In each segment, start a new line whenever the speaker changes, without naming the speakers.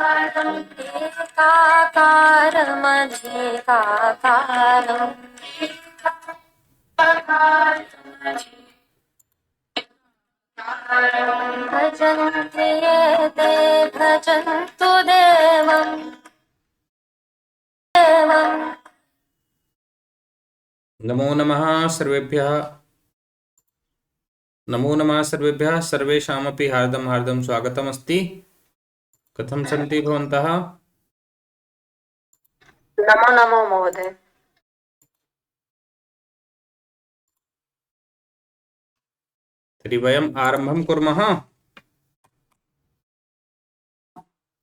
एकाकारमध्येकाकारम् भजन्ति ये ते भजन्तु देवम्
नमो नमः सर्वेभ्यः। नमो नमः सर्वेभ्यः। सर्वेषामपि हार्दं हार्दं स्वागतमस्ति। कथं सन्ति भवन्तः?
नमो नमो महोदय।
तर्हि वयम् आरम्भं कुर्मः।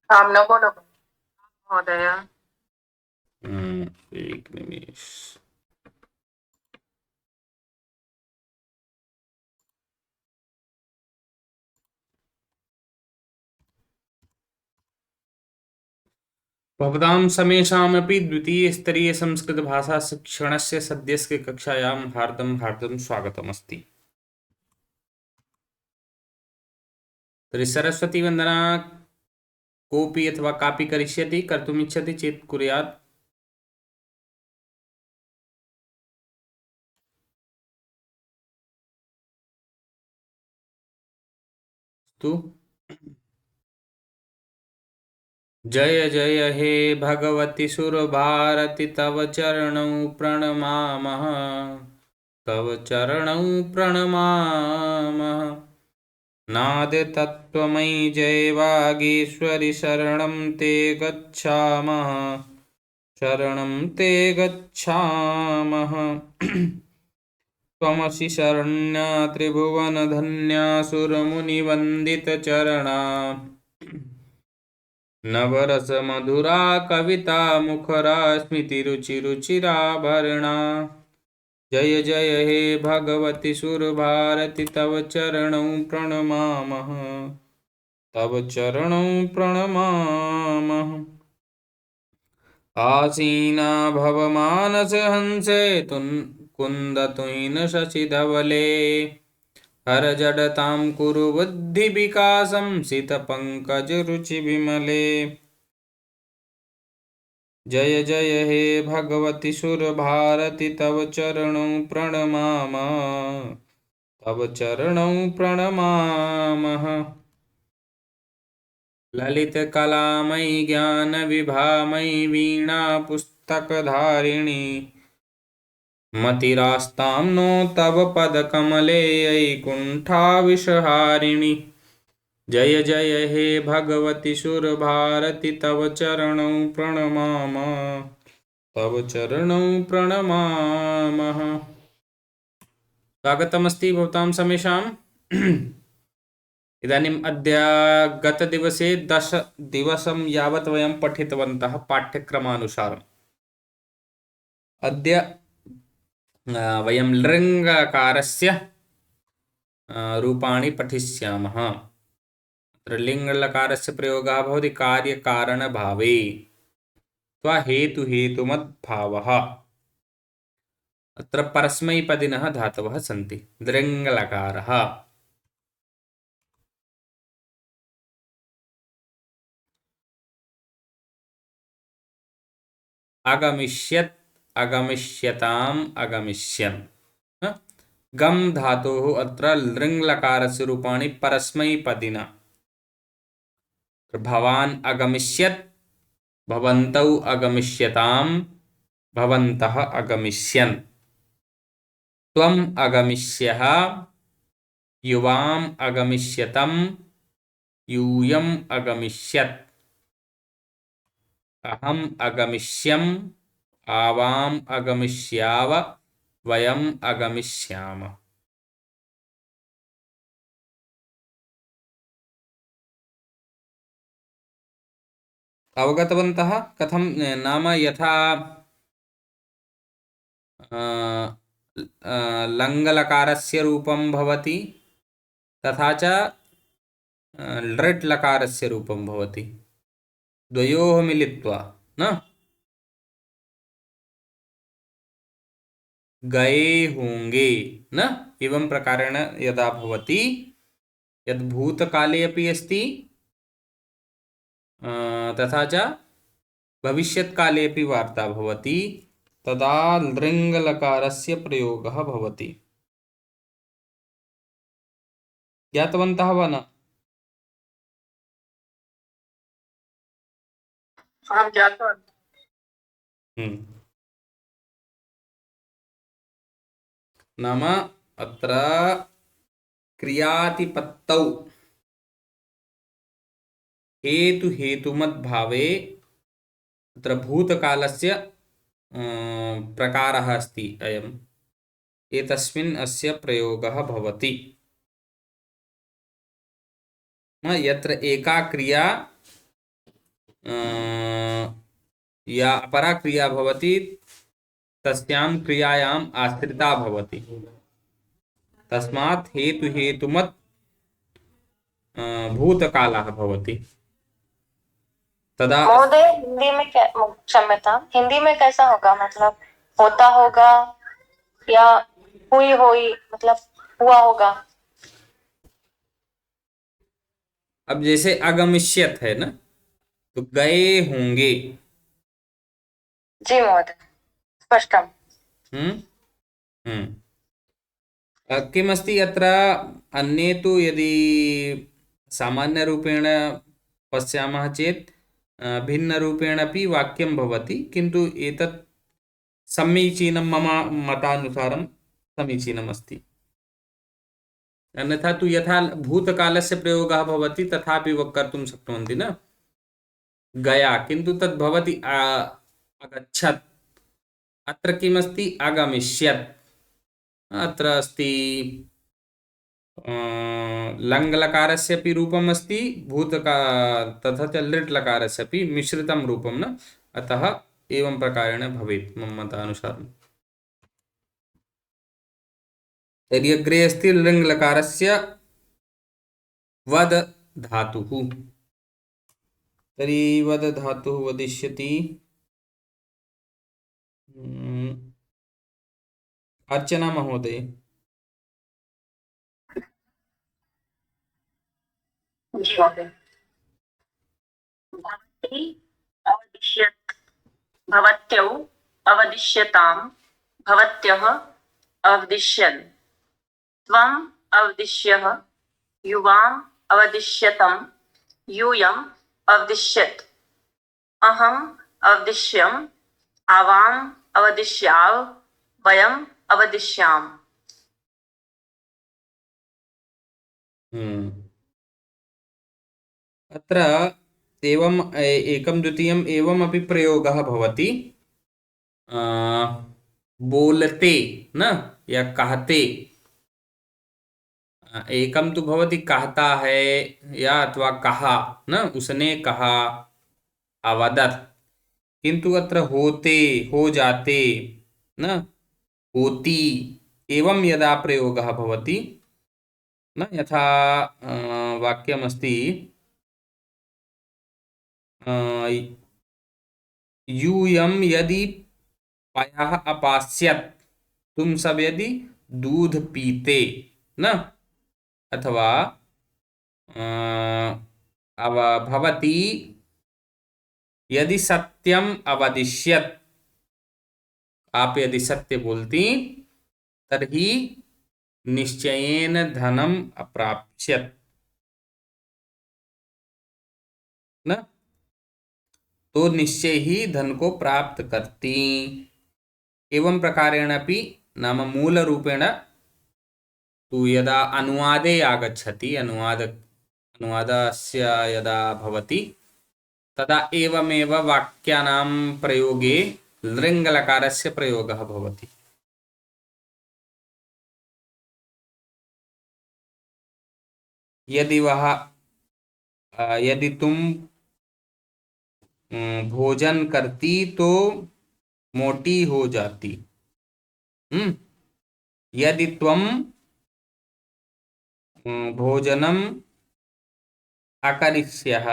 आं नमो नमो महोदय।
एक निमिष। भवतां समेषामपि द्वितीयस्तरीयसंस्कृतभाषाशिक्षणस्य सद्यस्य कक्षायां हार्दं हार्दं स्वागतमस्ति। तर्हि सरस्वतीवन्दना कोऽपि अथवा कापि करिष्यति, कर्तुमिच्छति चेत् कुर्यात्। अस्तु। जय जय हे भगवति सुरभारति तव चरणौ प्रणमामः। तव चरणौ प्रणमामः। नादतत्त्वमयि जय वागीश्वरि शरणं ते गच्छामः। शरणं ते गच्छामः। त्वमसि शरण्या त्रिभुवनधन्या सुरमुनिवन्दितचरणा। नवरसमधुरा कविता मुखरा स्मृतिरुचिरुचिराभरणा। जय जय हे भगवति सुरभारति तव चरणौ प्रणमामः। तव चरणौ प्रणमामः। आसीना भवमानसहंसे कुन्दतुय्न शशिधवले। हरजडतां कुरु बुद्धिविकासं सितपङ्कजरुचिविमले। जय जय हे भगवति सुरभारति तव चरणौ प्रणमामः। तव चरणौ प्रणमामः। ललितकलामयि ज्ञानविभामयि वीणा पुस्तकधारिणी। मतिरास्तां नो तव पदकमले वैकुण्ठाविषहारिणि। जय जय हे भगवति सुरभारति तव चरणौ प्रणमामः। तव चरणौ प्रणमामः। स्वागतमस्ति भवतां समेषाम्। इदानीम् अद्य गतदिवसे 10 दिवसं यावत् वयं पठितवन्तः पाठ्यक्रमानुसारम्। अद्य वयं लृङ्गकारस्य रूपाणि पठिष्यामः। अत्र लिङ्गलकारस्य प्रयोगः भवति कार्यकारणभावे अथवा हेतुहेतुमद्भावः। अत्र परस्मैपदिनः धातवः सन्ति। लृङ्गलकारः अगमिष्यत्, अगमिष्यताम्, अगमिष्यन्। गम धातोः अत्र लृङ्लकारस्य रूपाणि परस्मैपदिना। भवान् अगमिष्यत्, भवन्तौ अगमिष्यताम्, भवन्तः अगमिष्यन्। त्वम् अगमिष्यः, युवाम् अगमिष्यतम्, यूयम् अगमिष्यत्। अहम् अगमिष्यम्, आवाम् अगमिष्याव, वयम् अगमिष्यामः। अवगतवन्तः? कथं नाम यथा लङ्गलकारस्य रूपं भवति तथा च लृट् लकारस्य रूपं भवति। द्वयोः मिलित्वा न गए होंगे न एवं प्रकारेण यदा भवति, यद् भूतकाले अपि अस्ति तथा च भविष्यत्कालेऽपि वार्ता भवति तदा लृङ्लकारस्य प्रयोगः भवति। ज्ञातवन्तः वा न?
अहं ज्ञातवान्।
नाम अत्र क्रियातिपत्तौ हेतुहेतुमद्भावे अत्र भूतकालस्य प्रकारः अस्ति अयम्, एतस्मिन् अस्य प्रयोगः भवति। यत्र एका क्रिया या अपरा क्रिया भवति तस्यां क्रियायाम् आश्रिता भवति, तस्मात् हेतुहेतुमत् भूतकालः भवति। तदा
महोदय हिंदी में क्षम्यता, हिंदी में कैसा होगा? मतलब होता होगा या हुई मतलब हुआ होगा?
अब जैसे अगमिष्यत है ना, तो गए होंगे।
जी महोदय, स्पष्टम्।
किमस्ति अत्र अन्ये तु यदि सामान्यरूपेण पश्यामः चेत् भिन्नरूपेण अपि वाक्यं भवति, किन्तु एतत् समीचीनं, मम मतानुसारं समीचीनम् अस्ति। अन्यथा तु यथा भूतकालस्य प्रयोगः भवति तथापि कर्तुं शक्नुवन्ति न, गया, किन्तु तद् भवति अगच्छत्। अत्र किमस्ति? अगमिष्यत्। अत्र अस्ति लङ्लकारस्य अपि रूपम् अस्ति, तथा च लिट् लकारस्य अपि मिश्रितं रूपं न, अतः एवं प्रकारेण भवेत् मम मतानुसारम्। यदि अग्रे अस्ति लृङ्लकारस्य वद धातुः, तर्हि वद धातुः वदिष्यति अर्चना महोदय।
जी महोदय। भवति अवदिश्यत्, भवत्यौ अवदिश्यताम्, भवत्यः अवदिश्यन्, त्वम् अवदिश्यः, युवाम् अवदिश्यतम्, यूयम् अवदिश्यत्, अहम् अवदिश्यम्, आवाम् अवदिश्याव, वयम् अवदिश्याम।
अत्र एवम् एकं द्वितीयम् एवमपि प्रयोगः भवति, बोलते न या कहते। एकं तु भवति कहता है या अथवा कहा न, उसने कहा, अवदत्, किन्तु अत्र होते, हो जाते न, होती, एवं यदा प्रयोगः भवति न, यथा वाक्यमस्ति यूयं यदि पयः अपास्यत्, तुम सब यदि दूध पीते न, अथवा अब भवती यदि सत्यम अवदिश्यत्, आप यदि सत्य बोलती तर्हि निश्चयेन धनम अप्राप्स्यत् न, तो निश्चय ही धन को प्राप्त करती। एवं प्रकारेण अपि, नाम मूलरूपेण तु यदा अनुवादे आगच्छति, अनुवादस्य यदा भवति तदा एवमेव वाक्यानां प्रयोगे लृङ्लकारस्य प्रयोगः भवति। यदि तुम भोजन करती तो मोटी हो जाती। यदि त्वं भोजनम अकरिष्यः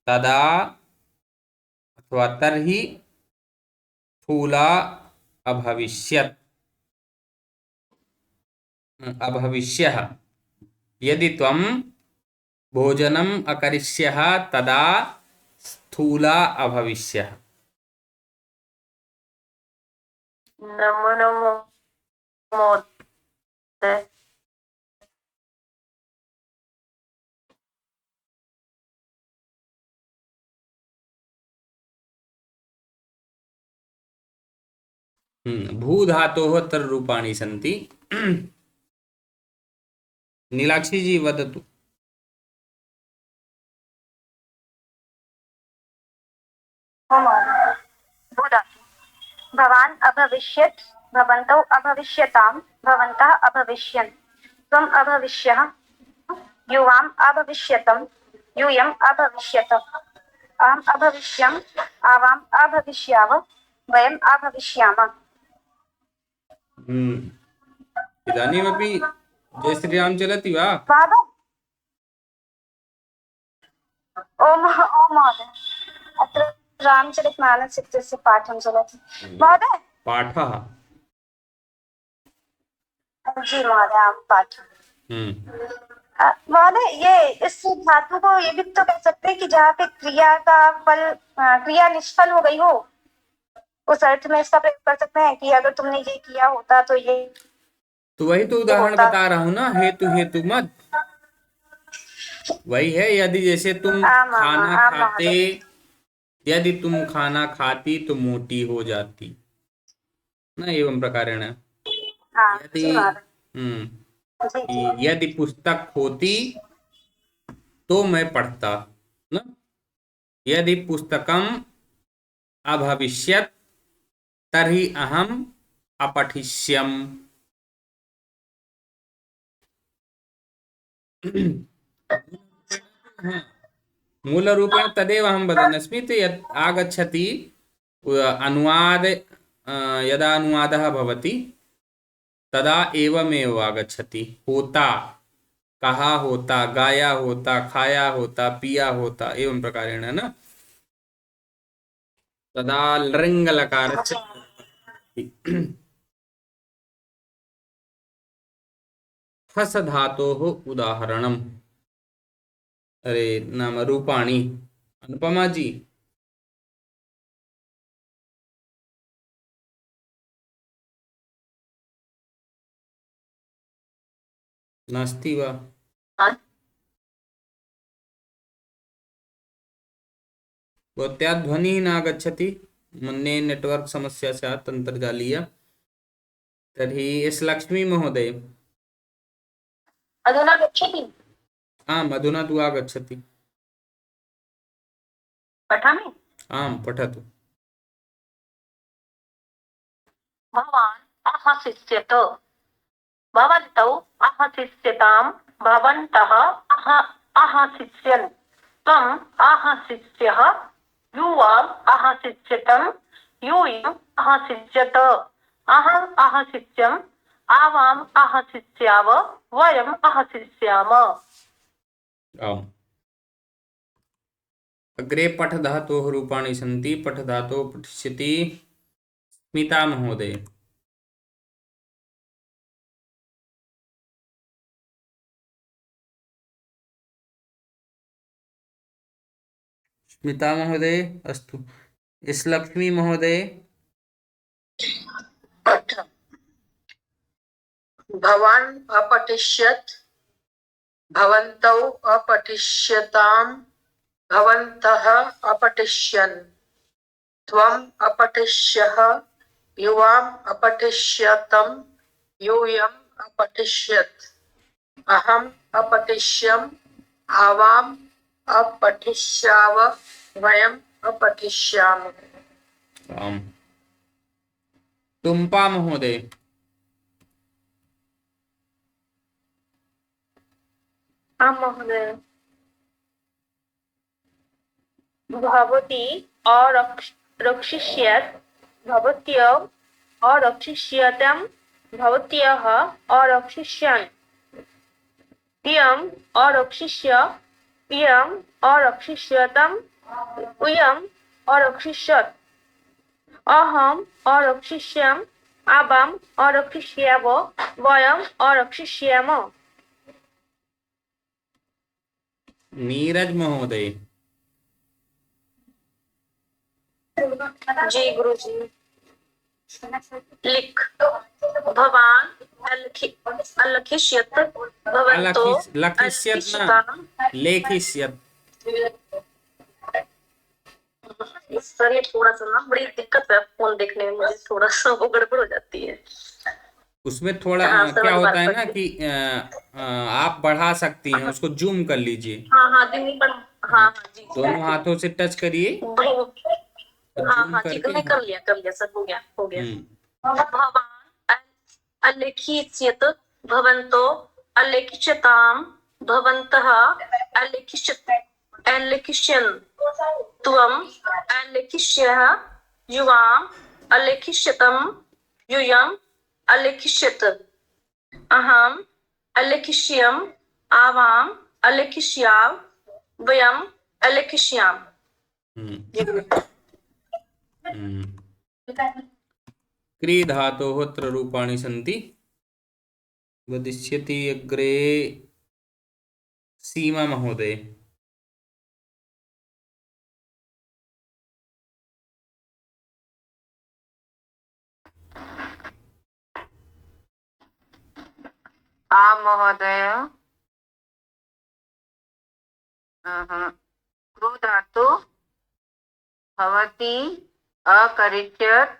तदा अथवा तर्हि स्थूला अभविष्यः। यदि त्वं भोजनम अकरिष्यः तदा स्थूला अभविष्यः।
नमो नमो महोदय।
भू धातोः तर् रूपाणि सन्ति। नीलाक्षी जी वदतु।
भूधातु भवान् अभविष्यत्, भवन्तौ अभविष्यतां, भवन्तः अभविष्यन्, त्वम् अभविष्यः, युवाम् अभविष्यतं, यूयम् अभविष्यत, अहम् अभविष्यम्, आवाम् अभविष्याव, वयम् अभविष्यामः।
इदानीमपि जय श्रीराम चलति वा?
बाबा ओम ओम महोदय, अत्र रामचरितमानस इत्यस्य पाठं चलति महोदय।
पाठः?
जी महोदय, आप पाठं। महोदय, ये इस धातु को ये भी तो कह सकते हैं कि जहाँ पे क्रिया का फल, क्रिया निष्फल हो गई हो, उस अर्थ में इसका प्रयोग कर सकते हैं कि अगर तुमने ये किया होता तो ये।
तो वही तो उदाहरण बता रहा हूँ ना, हेतु हेतु मत। वही है, यदि जैसे तुम खाना खाते, यदि तुम खाना खाती तो मोटी हो जाती ना, एवं प्रकारेण। यदि यदि पुस्तक होती तो मैं पढ़ता ना, यदि पुस्तकम अभविष्यत् तर्हि अहम अपठिष्यम्। मूलरूपेण तदेव अहं वदन्नस्मि। तो यत् आगच्छति अनुवाद, यदा अनुवादः भवति तदा एवमेव आगच्छति। होता, कहा होता, गाया होता, खाया होता, पिया होता, एवं प्रकारेण न, तदा लृङ्गलकारस्य ठस् धातोः उदाहरणम्, अरे नाम रूपाणि। अनुपमा जी। नास्ति वा? भवत्याः ध्वनिः नागच्छति, मन्ये नेट्वर्क् समस्या स्यात् अन्तर्जालीया। तर्हि एस् लक्ष्मी महोदय।
अधुना गच्छति?
आम्, अधुना तु आगच्छति।
पठामि?
आम्, पठतु।
भवान् अहसिष्यत, भवन्तौ अहसिष्यतां, भवन्तः अहसिष्यन्, त्वम् अहसिष्यः, युवाम् अहसिष्यतं, यूयम् अहसिष्यत, अहम् अहसिष्यम्, आवाम् अहसिष्याव, वयम् अहसिष्याम।
आम्। अग्रे पठ धातोः रूपाणि सन्ति। पठ धातोः पठिष्यति स्मिता महोदय। स्मिता महोदय अस्तु। एस् लक्ष्मी महोदय।
भवान् अपठिष्यत्, भवन्तौ अपठिष्यतां, भवन्तः अपठिष्यन्, त्वम् अपठिष्यः, युवाम् अपठिष्यतं, यूयम् अपठिष्यत्, अहम् अपठिष्यम्, आवाम् अपठिष्याव, वयम् अपठिष्यामः।
आम्। तुम्पा महोदय।
आम् महोदय। भवती अरक्षिष्यत्, भवत्यौ अरक्षिष्यतं, भवत्यः अरक्षिष्यन्, इयम् अरक्षिष्य, इयम् अरक्षिष्यतं, इयम् अरक्षिष्यत्, अहम् अरक्षिष्यामि, आवाम् अरक्षिष्याव, वयम् अरक्षिष्याम।
नीरज महोदय।
जी गुरुजी। लिख भवान अलखिष्यत भवन्तो
लखिष्यत ना,
अलखिष्यता।
लेखिष्यत।
सर ये थोड़ा सा ना बड़ी दिक्कत है, फोन देखने में मुझे थोड़ा सा वो गड़बड़ हो जाती है।
उसमें थोड़ा
हाँ सर,
क्या
मैं
होता
दोबारा
है ना
पढ़ती
कि आप बढ़ा सकती हैं, उसको जूम कर लीजिए।
हूँ। हाँ हाँ दिन पर। हाँ हाँ जी
दोनों हाथों से टच करिए और
हाँ
जूम
हाँ जी,
करके।
मैं
हाँ।
कर लिया सर, हो गया हो गया।
हम्म।
भवान अलिखिष्यत भवन्तो अलिखिष्यताम् भवन्तः अलिखिष्यन् त्वम् अलिखिष्यः युवाम् अलिखिष्यतम् यूयम् अलिखिष्यत अहम् अलिखिष्यम् आवाम् अलिखिष्याव वयम् अलिखिष्याम।
हम्म। हम्म। क्री धातोः त्र रूपाणि सन्ति। वदिष्यति अग्रे सीमा महोदय।
महोदय। क्रू धातु भवती अकरिष्यत्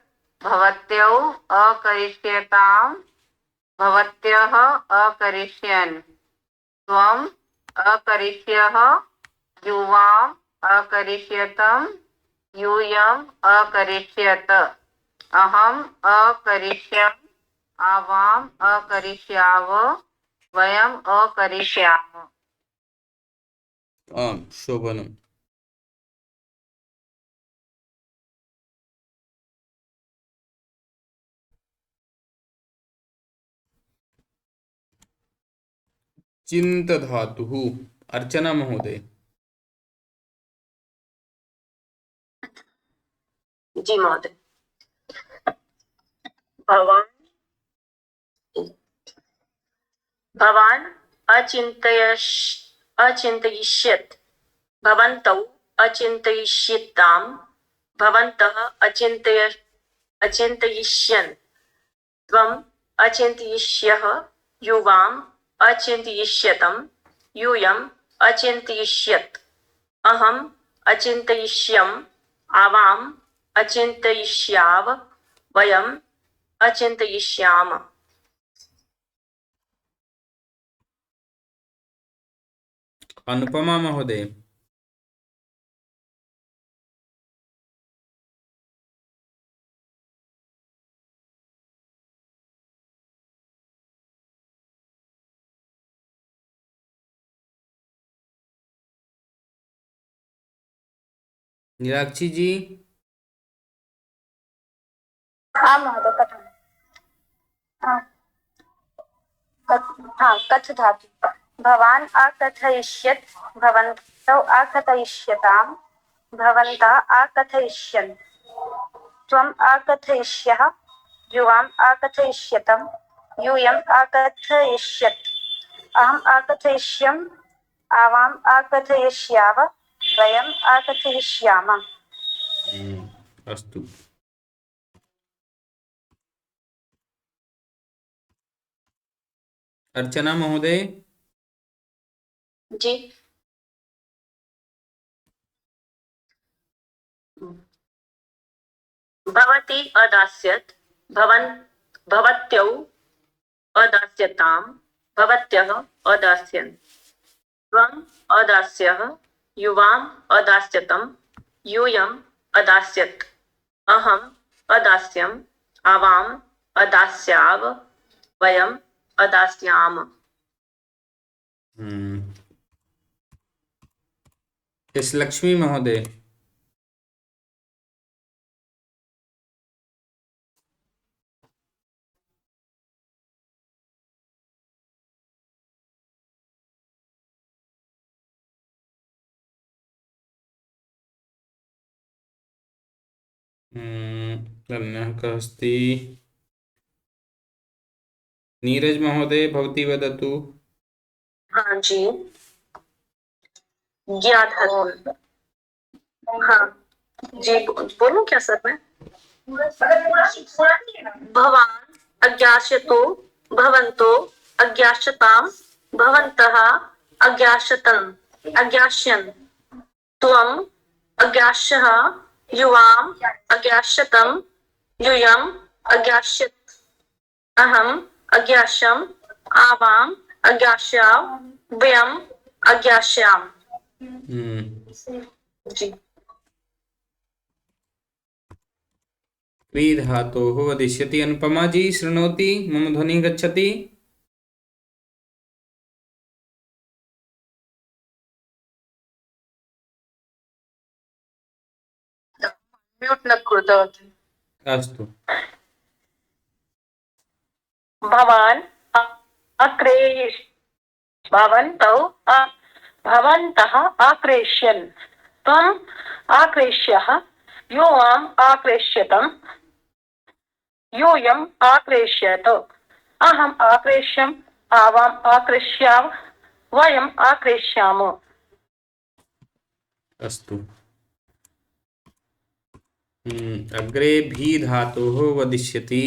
भवत्यौ अकरिष्यताम् भवत्यः अकरिष्यन् त्वम् अकरिष्यः युवाम् अकरिष्यतम् यूयम् अकरिष्यत अहम् अकरिष्यम् आवाम् अकरिष्याव वयम् अकरिष्याम।
आम शोभनम। चिंत धातुः अर्चना महोदय।
जी महोदय। भवान भवान अचिन्तयिष्यत् भवन्तौ अचिन्तयिष्यताम् भवन्तः अचिन्तयिष्यन् त्वम् अचिन्तयिष्यः युवाम् अचिन्तयिष्यतम् यूयम् अचिन्तयिष्यत् अहम् अचिन्तयिष्यम् आवाम् अचिन्तयिष्याव वयम् अचिन्तयिष्याम।
अनुपमा महोदय। मीनाक्षी जी।
हाँ महोदय, कथन। हाँ हाँ, कथ धातु। भवान अकथयिष्यत् भवन्तौ अकथयिष्यताम् भवन्तः अकथयिष्यन् त्वम् अकथयिष्यः युवाम् अकथयिष्यतम् यूयम् अकथयिष्यत् अहम् अकथयिष्यम् आवाम् अकथयिष्याव वयम् अकथयिष्यामः।
अस्तु। अर्चना महोदय।
जी। भवती अदास्यत् भवत्यौ अदास्यताम् भवत्यः अदास्यन् त्वम् अदास्यः युवाम् अदास्यतम् यूयम् अदास्यत् अहम् अदास्यम् आवाम् अदास्याव वयम् अदास्याम।
एस लक्ष्मी महोदय। अन्यः कः अस्ति? नीरज महोदय भवती वदतु।
हाँ जी। ज्ञाधातु। हाँ
जी बोलूं क्या सर मैं? भवान अज्ञास्यतो भवन्तो अज्ञास्यताम भवन्तः अज्ञास्यतन अज्ञास्यन् त्वम् अज्ञास्यः युवाम् अज्ञास्यतम् यूयम् अज्ञास्यत् अहम् अज्ञास्यम् आवाम् अज्ञास्याव वयम् अज्ञास्याम। जी
क्री धातोः वदिष्यति। अनुपमा जी शृणोति? मम ध्वनिः गच्छति?
म्यूट् न कृतवती।
अस्तु।
भवान् अक्रेयिष् भवन्तौ भवन्तः आक्रेष्यन् त्वम् आक्रेष्यः युवाम् आक्रेष्यतम् यूयम् आक्रेष्यत अहम् आक्रेष्यम् आवाम् आक्रेष्याव वयम् आक्रेष्याम।
अस्तु। अग्रे भी धातोः वदिष्यति।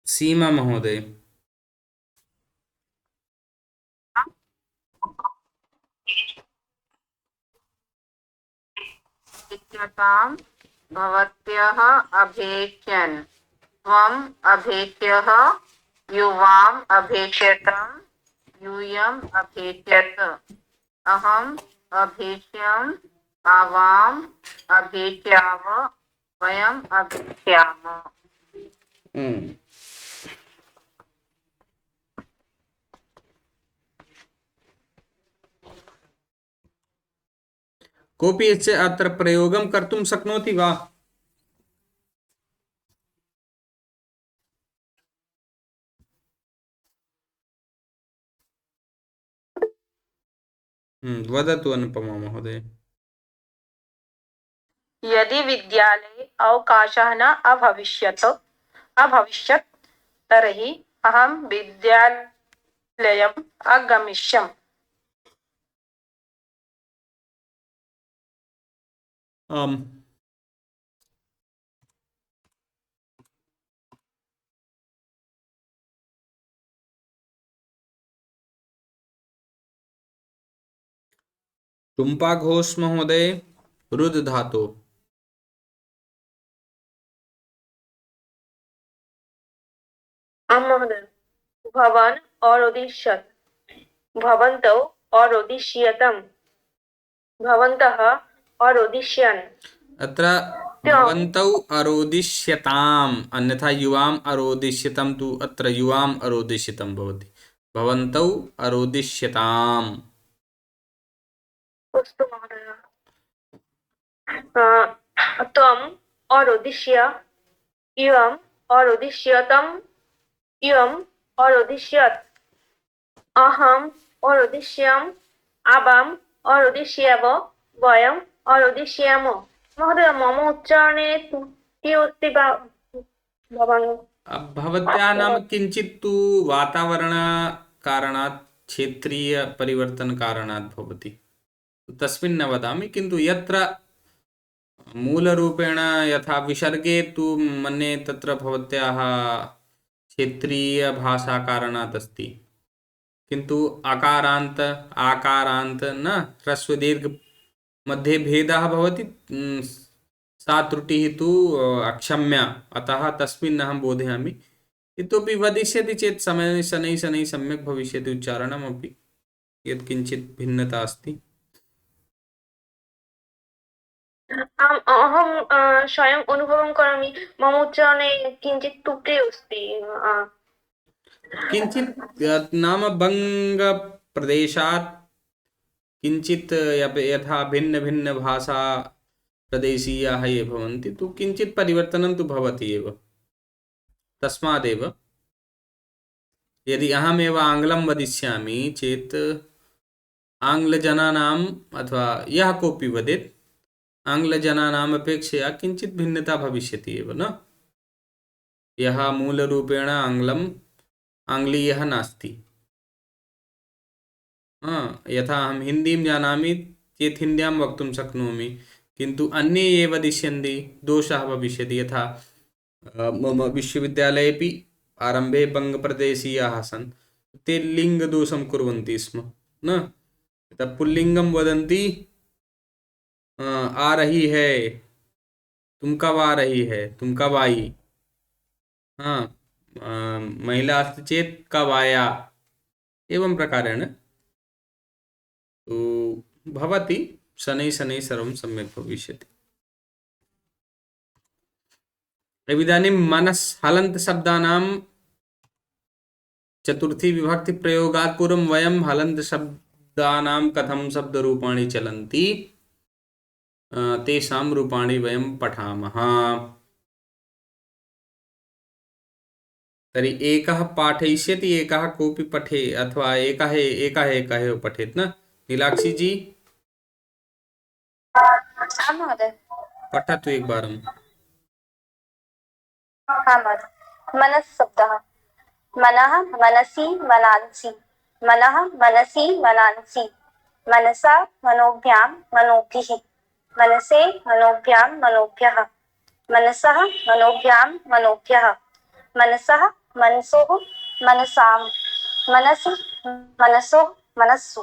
सीमा महोदय।
इत्यतां भवत्यः अभेक्ष्यन् त्वम् अभेक्ष्यः युवाम् अभेक्ष्यतम् यूयम् अभेक्ष्यत अहम् अभेक्ष्यम् आवाम् अभेक्ष्याव वयम् अभेक्ष्याम।
कोऽपि यस्य अत्र प्रयोगं कर्तुं शक्नोति वा? वदतु अनुपमा महोदय।
यदि विद्यालये अवकाशः न अभविष्यत् तर्हि अहं विद्यालयम् आगमिष्यम्।
आम्। टुम्पा घोष महोदय रुद् धातु।
महोदय भवान् अरोदिष्यत् भवन्तौ अरोदिष्यतम् भवन्तः अरोदिष्यन्।
अत्र भवन्तौ अरोदिष्यताम् अन्यथा युवाम् अरोदिष्यतं तु अत्र युवाम् अरोदिष्यतं भवति। भवन्तौ अरोदिष्यताम्।
अस्तु महोदय। त्वम् अरोदिष्य इयम् अरोदिष्यतम् इयम् अरोदिष्यत् अहम् अरोदिष्याम् आवाम् अरोदिष्याव वयम् अरोदिष्याम। महोदय मम उच्चारणे त्रुटि अस्ति वा भवान्?
भवत्याः नाम किञ्चित् तु वातावरणकारणात् क्षेत्रीयपरिवर्तनकारणात् भवति। तस्मिन् न वदामि, किन्तु यत्र मूलरूपेण यथा विसर्गे तु मन्ये तत्र भवत्याः क्षेत्रीयभाषाकारणात् अस्ति, किन्तु आकारान्त न ह्रस्वदीर्घ मध्ये भेदः भवति। सा त्रुटिः तु अक्षम्या, अतः तस्मिन् अहं बोधयामि। इतोपि वदिष्यति चेत् शनैः शनैः सम्यक् भविष्यति उच्चारणमपि, यत्किञ्चित् भिन्नता अस्ति।
अहं स्वयम् अनुभवं करोमि मम उच्चारणे किञ्चित् त्रुटिः अस्ति।
किञ्चित् नाम बङ्गप्रदेशात् किञ्चित् यथा भिन्नभाषा प्रदेशीयाः ये भवन्ति तु किञ्चित् परिवर्तनं तु भवति एव। तस्मादेव यदि अहमेव आङ्ग्लं वदिष्यामि चेत् आङ्ग्लजनानाम् अथवा यः कोऽपि वदेत् आङ्ग्लजनानाम् अपेक्षया किञ्चित् भिन्नता भविष्यति एव न। यः मूलरूपेण आङ्ग्लीयः नास्ति। यथा अहं हिन्दीं जानामि चेत् हिन्द्यां वक्तुं शक्नोमि, किन्तु अन्ये ये वदिष्यन्ति दोषः भविष्यति। यथा मम विश्वविद्यालयेपि आरम्भे बङ्गप्रदेशीयाः आसन्, ते लिङ्गदोषं कुर्वन्ति स्म न। यथा पुल्लिङ्गं वदन्ति आ रही है, तुम कब आ रही है, तुम कब आई। हाँ, महिला अस्ति चेत् कब आया, एवं प्रकारेण। तो भवति शनैः शनैः सर्वं सम्यक् भविष्यति। इदानीं मनस् हलन्तशब्दानां चतुर्थी विभक्ति प्रयोगात् पूर्वं वयं हलन्तशब्दानां कथं शब्दरूपाणि चलन्ति तेषां रूपाणि वयं पठामः। तर्हि एकः पाठयिष्यति, एकः कोऽपि पठे, अथवा एकः पठेत् न। नीलाक्षी जी
हाँ महोदय।
पठतु एकवारं।
हाँ महोदय। मनस् शब्दः मनः मनसि मनांसि, मनः मनसि मनांसि, मनसा मनोभ्यां मनोभिः, मनसे मनोभ्यां मनोभ्यः, मनसः मनोभ्यां मनोभ्यः, मनसः मनसोः मनसां, मनसि मनसोः मनस्सु,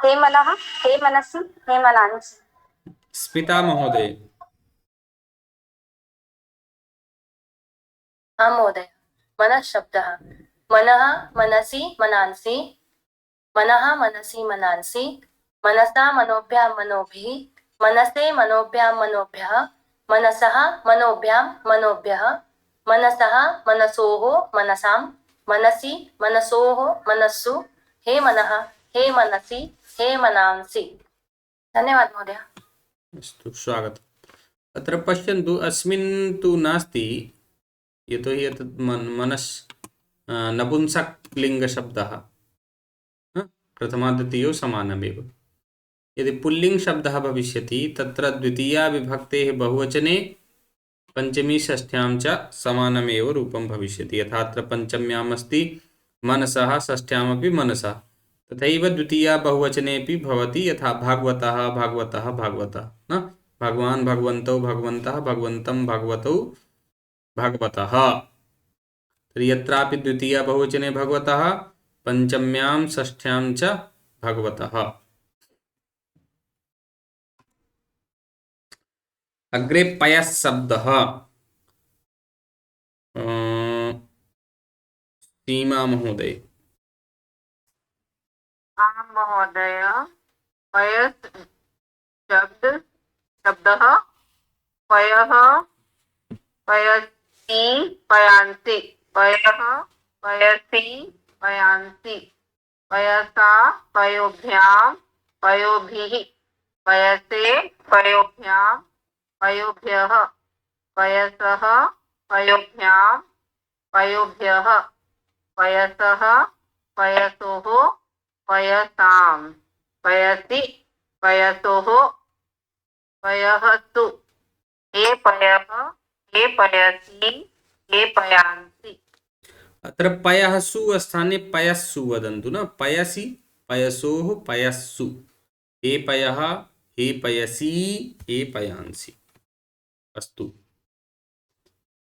हे मनः हे मनसि हे मनांसि।
स्मिता महोदय।
हाँ महोदय। मनः शब्दः मनः मनसि मनांसि, मनः मनसि मनांसि, मनसा मनोभ्यां मनोभिः, मनसे मनोभ्यां मनोभ्यः, मनसः मनोभ्यां मनोभ्यः, मनसः मनसोः मनसां, मनसि मनसोः मनस्सु, हे मनः हे मनसि हे मनांसि। धन्यवाद महोदय।
अस्तु, स्वागतम्। अत्र पश्यन्तु, अस्मिन् तु नास्ति, यतोहि एतत् मनस् नपुंसकलिङ्गशब्दः, प्रथमाद्वितीयौ समानमेव। यदि पुल्लिङ्गशब्दः भविष्यति तत्र द्वितीया विभक्तेः बहुवचने पञ्चमी षष्ठ्यां च समानमेव रूपं भविष्यति। यथा अत्र पञ्चम्याम् अस्ति मनसः, षष्ठ्यामपि मनसः, तथैव द्वितीया बहुवचनेपि भवति। यथा भागवतः भागवतः भागवतः न, भगवान् भगवन्तौ भगवन्तः भगवन्तं भगवतौ भागवतः। तर्हि यत्रापि द्वितीया बहुवचने भगवतः, पञ्चम्यां षष्ठ्यां च भगवतः। अग्रे पयः शब्दः सीमा महोदय।
हाँ महोदय। पयस् शब्दः पयः पयसि पयांसि, पयः पयसि पयांसि, पयसा पयोभ्यां पयोभिः, पयसे पयोभ्यां पयोभ्यः, पयसः पयोभ्यां पयोभ्यः, पयसः पयसोः पयसां, पयसि पयसोः पयःसु, हे पयः हे पयसि हे पयांसि।
अत्र पयः सु स्थाने पयस्सु वदन्तु न। पयसि पयसोः पयस्सु, हे पयः हे पयसि हे पयांसि। अस्तु,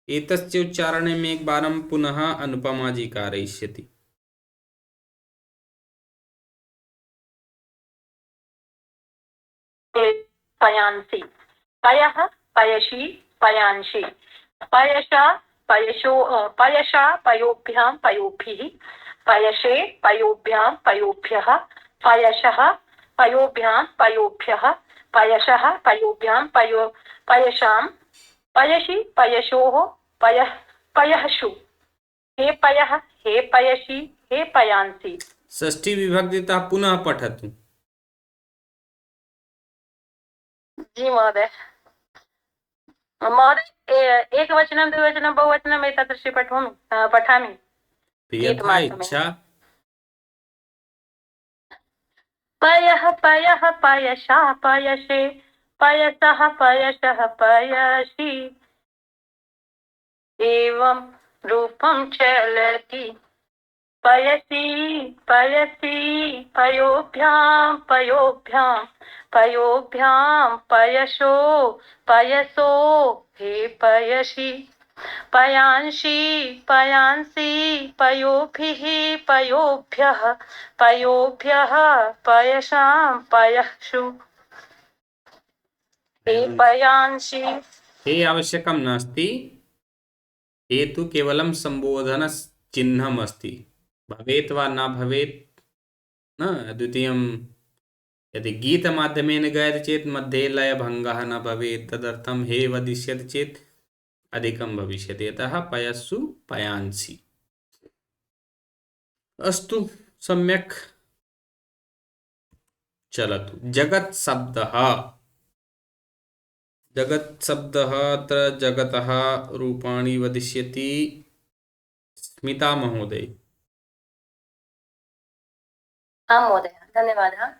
एतस्य उच्चारणे में एकवारं पुनः अनुपमा जी कारयिष्यति।
पयांसि, पयः पयसि पयांसि, पयसा पयशा पयोभ्यां पयोभिः, पयसे पयोभ्यां पयोभ्यः, पयसः पयोभ्यां पयोभ्यः, पयसः पयोभ्यां पयसां, पयसि पयसोः पयःसु, हे पयः हे पयसि हे पयांसि।
षष्ठी विभक्तितः पुनः पठतु।
जी महोदय। महोदय, एकवचनं द्विवचनं बहुवचनम् एतादृशी पठामि।
यथा इच्छा।
पयः पयः पयसा पयसे, पयसः पयसः पयसि, एवं रूपं चलति। पयसि पयसि पयोभ्यां पयोभ्यां पयोभ्यां पयशो पयसो हे पयसि पयांसि पयांसि पयोभिः पयोभ्यः पयोभ्यः पयसां पयःषु हे पयांसि।
हे आवश्यकं नास्ति, हे तु केवलं सम्बोधनचिह्नम् अस्ति। भवेत् वा न भवेत् न। द्वितीयं यदि गीतमाध्यमेन गायति चेत् मध्ये लयभङ्गः न भवेत्, तदर्थं हे वदिष्यति चेत् अधिकं भविष्यति। अतः पयस्सु पयांसि। अस्तु, सम्यक् चलतु। जगत् शब्दः, जगत् शब्दः अत्र जगतः रूपाणि वदिष्यति स्मिता महोदय।
आं महोदय, धन्यवादः।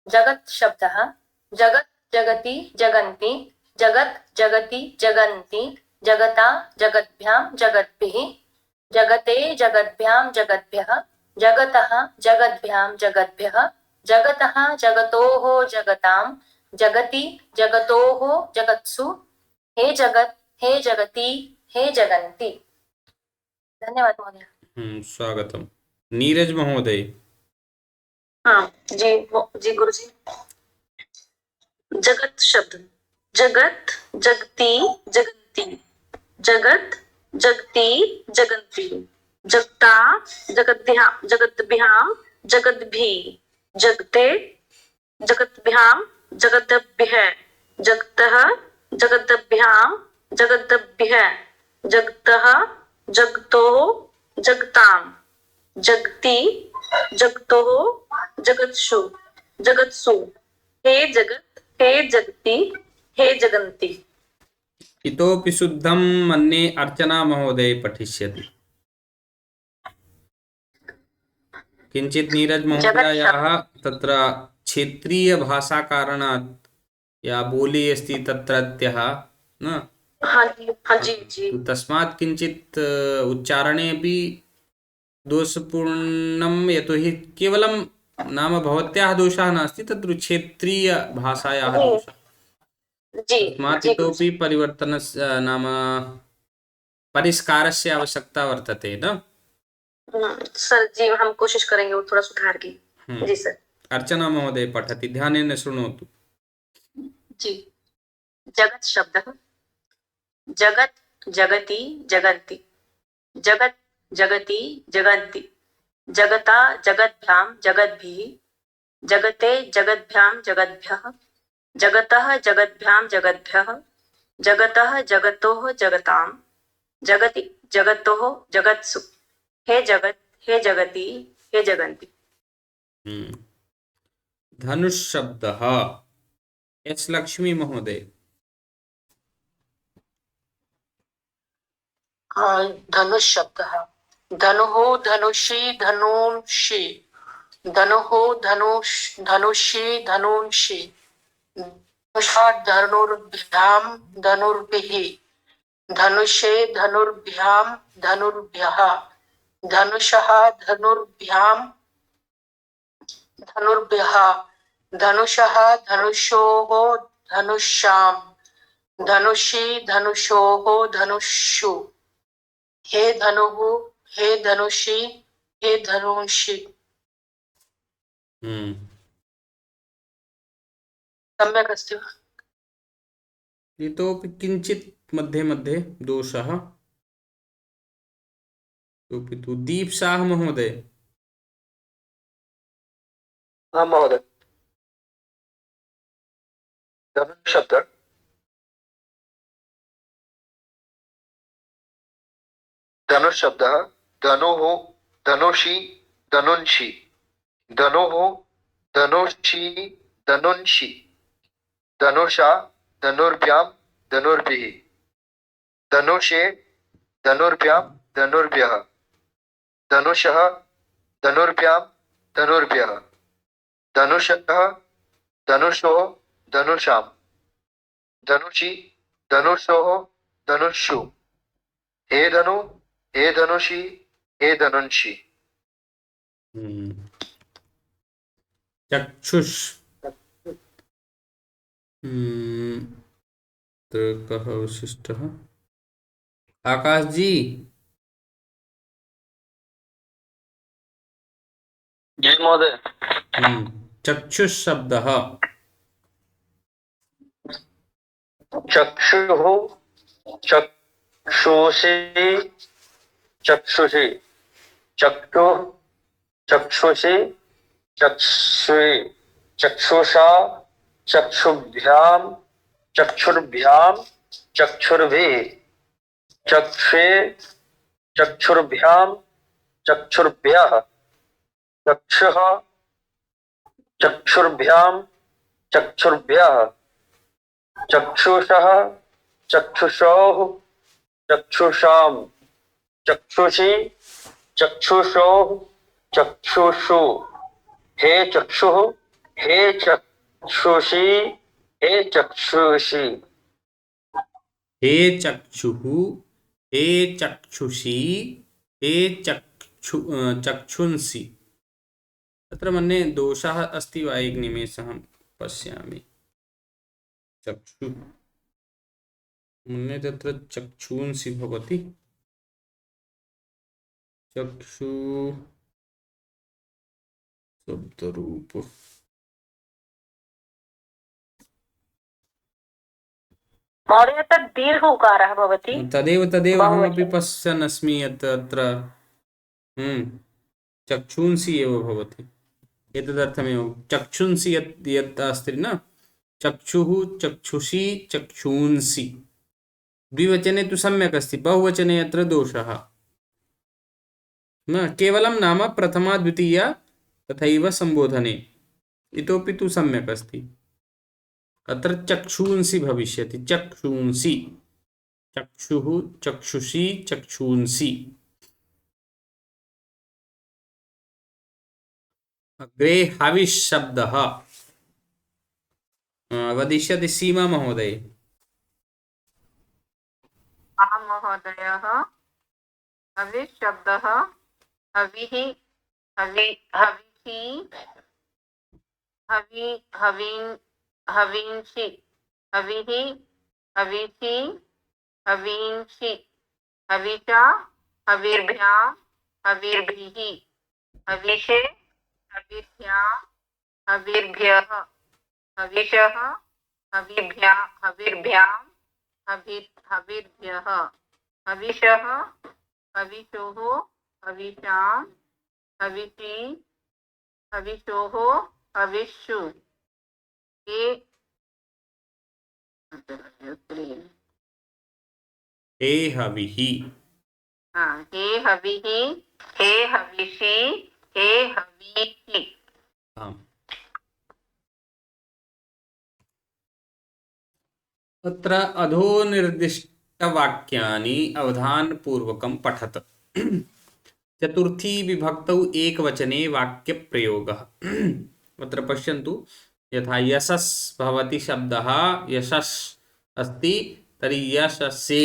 जगत् शब्दः जगत् जगति जगन्ति, जगत् जगति जगन्ति, जगता जगद्भ्यां जगद्भिः, जगते जगद्भ्यां जगद्भ्यः, जगतः जगद्भ्यां जगद्भ्यः, जगतः जगतोः जगतां, जगति जगतोः जगत्सु, हे जगत् हे जगति हे जगन्ति। धन्यवाद महोदय।
स्वागतम। नीरज महोदय।
हाँ जी गुरुजी। जगत शब्द जगत जगति जगन्ति, जगत जगति जगन्ति, जगता जगद्भ्यां जगद्भिः, जगते जगद्भ्यां जगद्भ्यः, जगतः जगद्भ्यां जगद्भ्यः, जगतः जगतोः जगतां, जगति जगतोः जगत्सु, जगत्सु, हे जगत् हे जगति हे जगन्ति।
इतोपि शुद्धं मन्ये अर्चना महोदय पठिष्यति। किञ्चित् नीरज महोदयाः तत्र क्षेत्रीयभाषाकारणात् या बोली अस्ति तत्रत्यः न।
हाँ जी।
तस्मात् किञ्चित् उच्चारणे अपि दोषपूर्णं, यतोहि केवलं नाम भवत्याः दोषः नास्ति, तत्र क्षेत्रीयभाषायाः दोषः। तस्मात् इतोपि परिवर्तनस्य नाम परिष्कारस्य आवश्यकता वर्तते न।
सर जी, हम कोशिश करेंगे वो थोड़ा सुधार की। जी सर।
अर्चना महोदय पठति, ध्यानेन शृणोतु।
जी। जगत शब्दः जगत जगति जगन्ति, जगत जगति जगन्ति, जगता जगद्भ्यां जगद्भिः, जगते जगद्भ्यां जगद्भ्यः, जगतः जगद्भ्यां जगद्भ्यः, जगतः जगतोः जगतां, जगति जगतोः जगत्सु, हे जगत हे जगति हे जगन्ति।
धनुष शब्दः एस लक्ष्मी महोदय।
धनुष शब्दः धनुः धनुषि धनुषि, धनुः धनुषि धनुषि, धनुषा धनुर्भ्यां धनुर्भिः, धनुषे धनुर्भ्यां धनुर्भ्यः, धनुषः धनुर्भ्यां धनुर्भ्यः, धनुषः धनुषोः धनुषां, धनुषि धनुषोः धनुषु, हे धनुः हे धनुषि हे धनुषि। सम्यक् अस्ति वा?
इतोपि किञ्चित् मध्ये मध्ये दोषः। इतोपि तु दीपशाह महोदय।
हाँ महोदय। धनुष शब्द धनुष शब्दः धनुः धनुषि धनुंषि, धनुः धनुषि धनुंषि, धनुषा धनुर्भ्यां धनुर्भिः, धनुषे धनुर्भ्यां धनुर्भ्यः, धनुषः धनुर्भ्यां धनुर्भ्यः, धनुषः धनुषोः धनुषां, धनुषि धनुषोः धनुषु, हे धनु हे धनुषि हे धनुषि।
चक्षुष तो कः विशिष्टः? आकाश जी।
जी महोदय।
चक्षुष शब्दः।
चक्षुः चक्षुषी चक्षुषी चक्षुः चक्षुषी चक्षुषी चक्षुषा चक्षुभ्यां चक्षुर्भ्यां चक्षुर्भिः चक्षुषे चक्षुर्भ्यां चक्षुर्भ्यः चक्षुः चक्षुर्भ्यां चक्षुर्भ्यः चक्षुषः चक्षुषोः चक्षुषां चक्षुषी चक्षुषोः चक्षुषु हे चक्षुः हे चक्षुषी हे चक्षुषी
हे चक्षुः हे चक्षुषी हे चक्षुंसि। तत्र मन्ये दोषः अस्ति वा? एक निमेषः पश्यामि। चक्षु मन्ये तत्र चक्षुंसि भवति। चक्षु शब्दरूप
महोदय तत् दीर्घ उकारः भवति।
तदेव अहमपि पश्यन् अस्मि यत् अत्र चक्षुंसि एव भवति। एतदर्थमेव चक्षुंसि यत् अस्ति न, चक्षुः चक्षुषी चक्षुंसि। द्विवचने तु सम्यक् अस्ति, बहुवचने अत्र दोषः। न केवलं नाम प्रथमा द्वितीया तथैव संबोधने इतोपि तु सम्यक् अस्ति। अत्र चक्षुंसि भविष्यति। चक्षुंसि चक्षुः चक्षुषी चक्षुंसि। अग्रे हविष् शब्दः वदिष्यति सीमा महोदय।
महोदयः हविः शब्दः हविः हविषि हविंसि हविः हविषि हविंसि हविषा हविर्भ्यां हविर्भिः हविषे हविर्भ्यां हविर्भ्यः हविषः हविर्भ्यां हविर्भ्यः हविषः हविषोः हविषां हविषि हविषोः हविषु हे
हविः
हे हविः हे हविषि हे हवीषि।
अत्र अधोनिर्दिष्टवाक्यानि अवधानपूर्वकं पठत। चतुर्थी विभक्तौ एकवचने वाक्यप्रयोगः। अत्र पश्यन्तु, यथा यशस् भवति शब्दः, यशस् अस्ति तर्हि यशसे,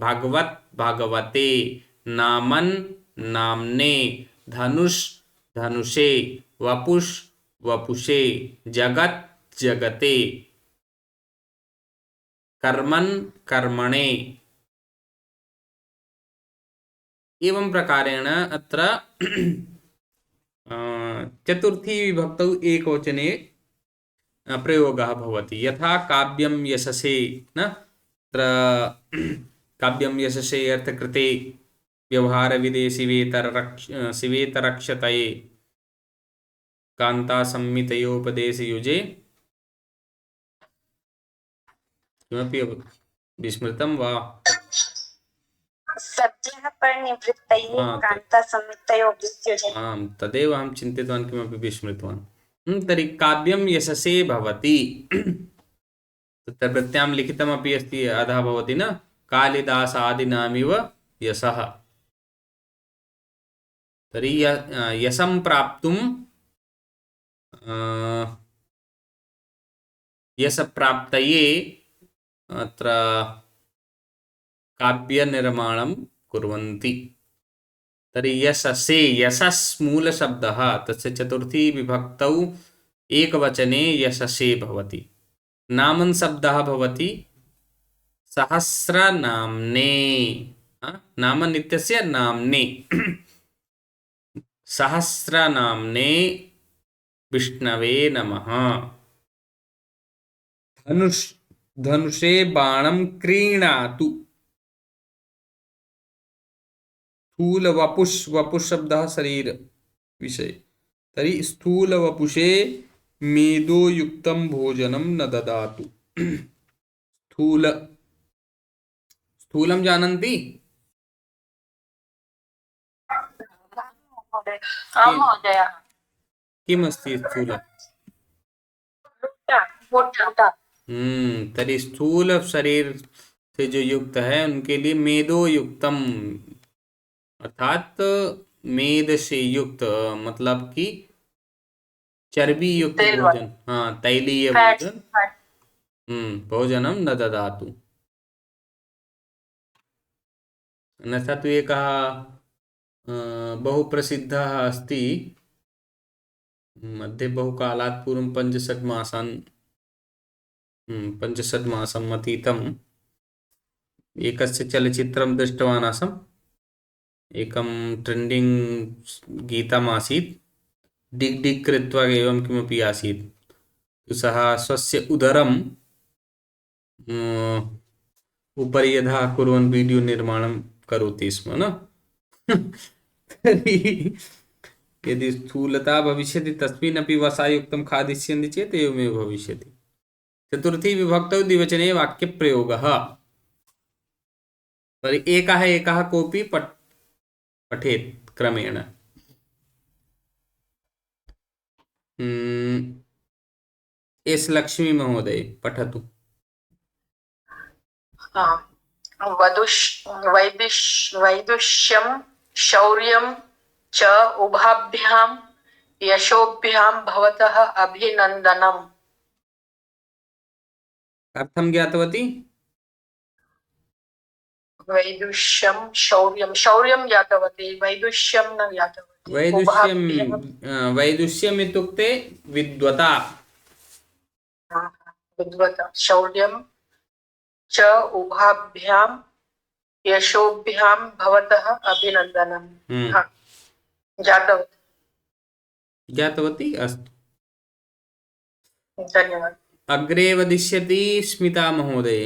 भगवत् भगवते, नामन् नाम्ने, धनुष धनुषे, वपुष वपुषे, जगत् जगते, कर्मन् कर्मणे। एवं प्रकारेण अत्र चतुर्थी विभक्तौ एकवचने प्रयोगः भवति। यथा काव्यं यशसे न, अत्र काव्यं यशसे अर्थकृते व्यवहारविदे शिवेतरक्षतये कान्तासंमितयोपदेशयुजे। किमपि विस्मृतं वा?
सद्यः परिनिवृत्तये कान्तासंमितयोपदेशयुजे।
आम्, तदेव अहं चिन्तितवान्, किमपि विस्मृतवान्। तर्हि काव्यं यशसे भवति। तत्र प्रत्यां लिखितमपि अस्ति, अधः भवति न, कालिदासादिनामिव यशः। तर्हि यशं प्राप्तुं यशप्राप्तये अत्र काव्यनिर्माणं कुर्वन्ति। तर्हि यशसे यशस् मूलशब्दः तस्य चतुर्थी विभक्तौ एकवचने यशसे भवति। नामन् शब्दः भवति सहस्रनाम्ने। नामन् इत्यस्य नाम्ने सहस्रनाम्ने विष्णवे नमः। धनुषे बाणं क्रीणातु। स्थूल वपुष शब्दः शरीर विषय। तर्हि स्थूल वपुषे मेदोयुक्तं भोजनं न ददातु। स्थूलं जानन्ति?
आं महोदय।
किमस्ति स्थूलं?
मोटा।
तर्हि स्थूल शरीर से जो युक्त है उनके लिए मेदो युक्तम अर्थात मेद से युक्त मतलब कि चर्बी युक्त भोजन, तैलीय भोजन भोजनम न ददातु। अन्यथा तु एकः बहु प्रसिद्धः अस्ति। मध्ये बहुकालात् पूर्वं 5-6 मासम् अतीतम् एकस्य चलचित्रं दृष्टवान् आसम्। एकं ट्रेण्डिङ्ग् गीतम् आसीत्। डिग् डिग् कृत्वा एवं किमपि आसीत्। सः स्वस्य उदरम् उपरि यथा कुर्वन् वीडियो निर्माणं करोति स्म न। तर्हि यदि स्थूलता भविष्यति तस्मिन् अपि वसायुक्तं खादिष्यन्ति चेत् एवमेव भविष्यति। चतुर्थी विभक्तौ द्विवचने वाक्यप्रयोगः। तर्हि एकः कोऽपि पठेत् क्रमेण। एस् लक्ष्मी महोदय पठतु।
वैदुष्यं शौर्यं च उभाभ्यां यशोभ्यां भवतः अभिनन्दनम्।
अर्थं ज्ञातवती?
वैदुष्यं शौर्यं ज्ञातवती, वैदुष्यं न ज्ञातवती।
वैदुष्यम् इत्युक्ते विद्वता।
विद्वता। शौर्यं च उभाभ्यां यशोभ्यां भवतः अभिनन्दनम्।
ज्ञातवती? अस्तु,
धन्यवादः।
अग्रे वदिष्यति स्मिता महोदय।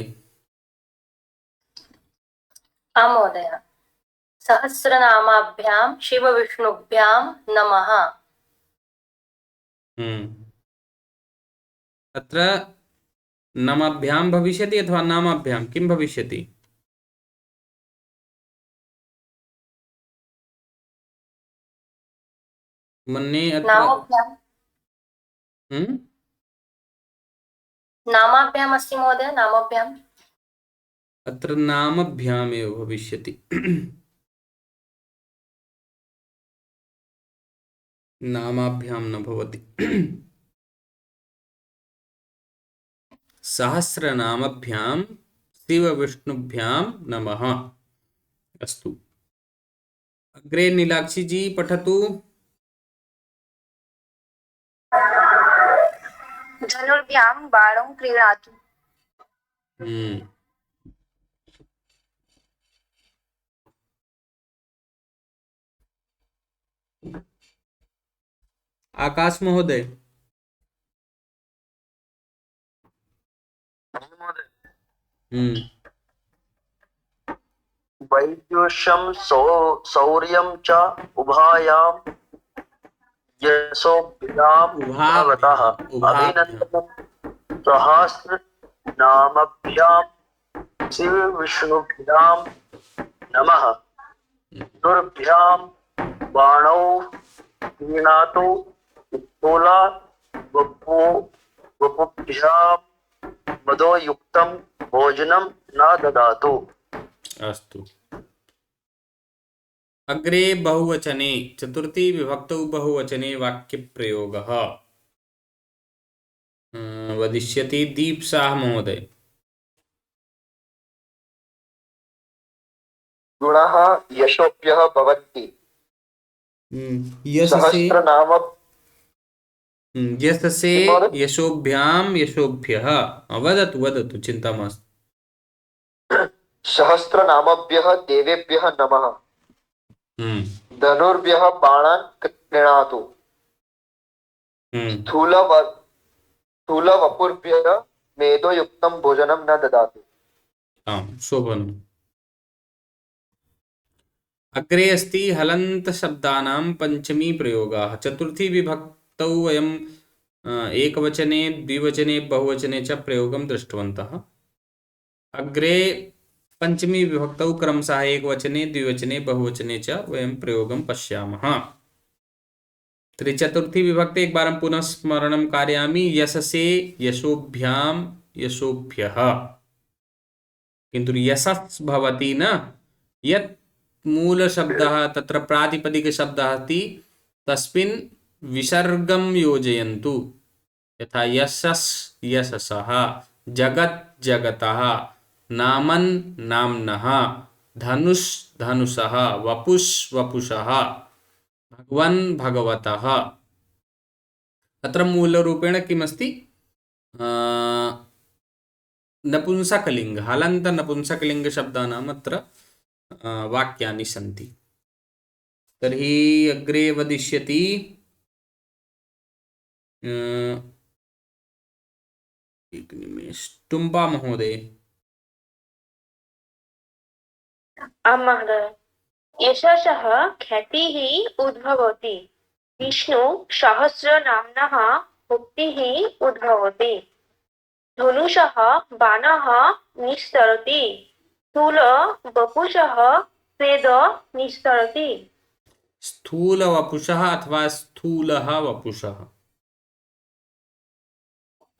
आं महोदय। सहस्रनामाभ्यां शिवविष्णुभ्यां नमः।
अत्र नमाभ्यां भविष्यति अथवा नामाभ्यां किं भविष्यति? मन्ये अत्र
नामाभ्याम् अस्ति महोदय। नामाभ्याम्
अत्र नामभ्यामेव भविष्यति। नामाभ्यां न भवति। सहस्रनामभ्यां शिवविष्णुभ्यां नमः। अस्तु, अग्रे नीलाक्षी जी पठतु।
धनुर्भ्यां बाणं क्रीणातु।
आकाश महोदय।
वैद्युष्यं शौर्यं च उभायां यशोभ्यां भवतः अभिनन्दनं। सहस्रनामभ्यां शिवविष्णुभ्यां नमः। धनुर्भ्यां बाणौ क्रीणातु। स्थूला वपुभ्यां मदोयुक्तं भोजनं न ददातु।
अस्तु, अग्रे बहुवचने चतुर्थी विभक्तौ बहुवचने वाक्यप्रयोगः वदिष्यति दीप्साह महोदय।
गुणाः यशोभ्यः भवन्ति
यशसे
सहस्रनाम
यशसे
किं महोदय?
यशोभ्याम यशोभ्यः। वदतु वदतु, चिन्ता मास्तु।
सहस्रनामभ्यः देवेभ्यः नमः।
हम्म
धनुर्भ्यः बाणान् गृह्णातु।
हम्म
स्थूलवपुर्भ्यः मेदोयुक्तं भोजनं न ददातु।
आम्, शोभनम्। अग्रे अस्ति हलन्तशब्दानां पञ्चमी प्रयोगाः। चतुर्थी विभक्तौ वयं एकवचने द्विवचने बहुवचने च प्रयोगं दृष्टवन्तः। अग्रे पञ्चमी विभक्तौ क्रमशः एकवचने द्विवचने बहुवचने च वयं प्रयोगं पश्यामः। तर्हि चतुर्थी विभक्ति एकवारं पुनः स्मरणं कारयामि। यशसे यशोभ्यां यशोभ्यः, किन्तु यशस् भवति न। यत् मूलशब्दः तत्र प्रातिपदिकशब्दः अस्ति तस्मिन् विसर्गं योजयन्तु। यथा यशस् यशसः, जगत् जगतः, नामन् नाम्नः, धनुष् धनुषः, वपुष् वपुषः, भगवन् भगवतः। अत्र मूलरूपेण किमस्ति? नपुंसकलिङ्ग, हलन्त नपुंसकलिङ्गशब्दानाम् अत्र वाक्यानि सन्ति। तर्हि अग्रे वदिष्यति एक निमेष, टुम्पा महोदय।
आं महोदय। यशसः ख्यातिः उद्भवति। विष्णु सहस्रनाम्नः भक्तिः उद्भवति। धनुषः बाणः निस्सरति। स्थूल वपुषः स्वेद निस्सरति।
स्थूल वपुषः अथवा स्थूलः वपुषः।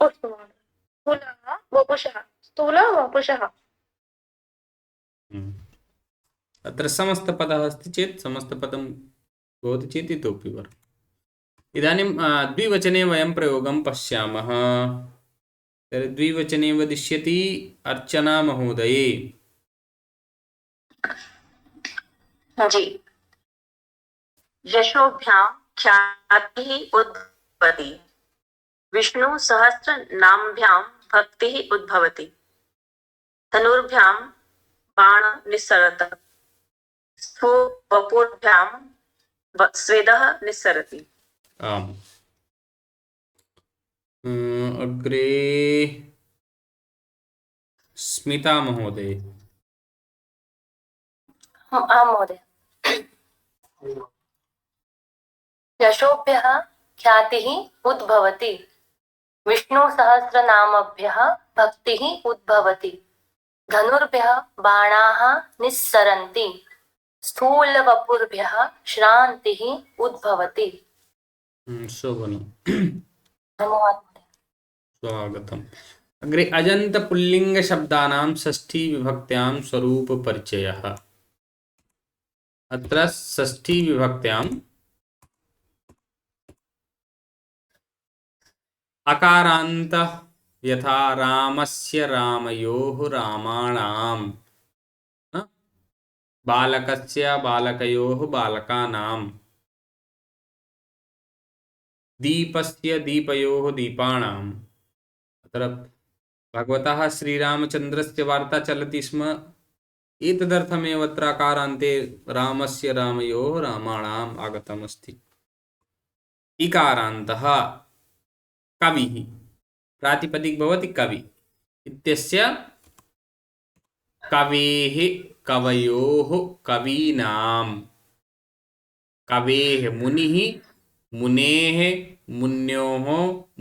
अस्तु महोदय। स्थूलः वपुषः, स्थूल वपुषः।
अत्र समस्तपदः अस्ति चेत् समस्तपदं भवति चेत् इतोपि वरम्। इदानीं द्विवचने वयं प्रयोगं पश्यामः। तर्हि द्विवचने वदिष्यति अर्चना महोदये।
जी। यशोभ्यां ख्यातिः उद्भवति। विष्णु सहस्रनामभ्यां भक्तिः उद्भवति। धनुर्भ्यां बाण निस्सरत। वपुर्भ्यां स्वेदः निस्सरति।
आम्। अग्रे स्मिता महोदय।
आं महोदय। यशोभ्यः ख्यातिः उद्भवति। विष्णुसहस्रनामभ्यः भक्तिः उद्भवति। धनुर्भ्यः बाणाः निस्सरन्ति। स्थूलवपुर्भ्यः श्रान्तिः उद्भवति।
शोभनम्।
धन्यवादः।
स्वागतम्। अग्रे अजन्तपुल्लिङ्गशब्दानां षष्ठीविभक्त्यां स्वरूपपरिचयः। अत्र षष्ठीविभक्त्याम् अकारान्त, यथा रामस्य रामयोः रामाणाम्, बालकस्य बालकयोः बालकानाम्, दीपस्य दीपयोः दीपानाम्। अत्र भगवतः श्रीरामचन्द्रस्य वार्ता चलति स्म। एतदर्थमेव अत्र अकारान्ते रामस्य रामयोः रामाणाम् आगतमस्ति। इकारान्तः कविः, प्रातिपदिक भवति कवि इत्यस्य कवेः कवयोः कवीनां, कवेः मुनिः मुनेः मुन्योः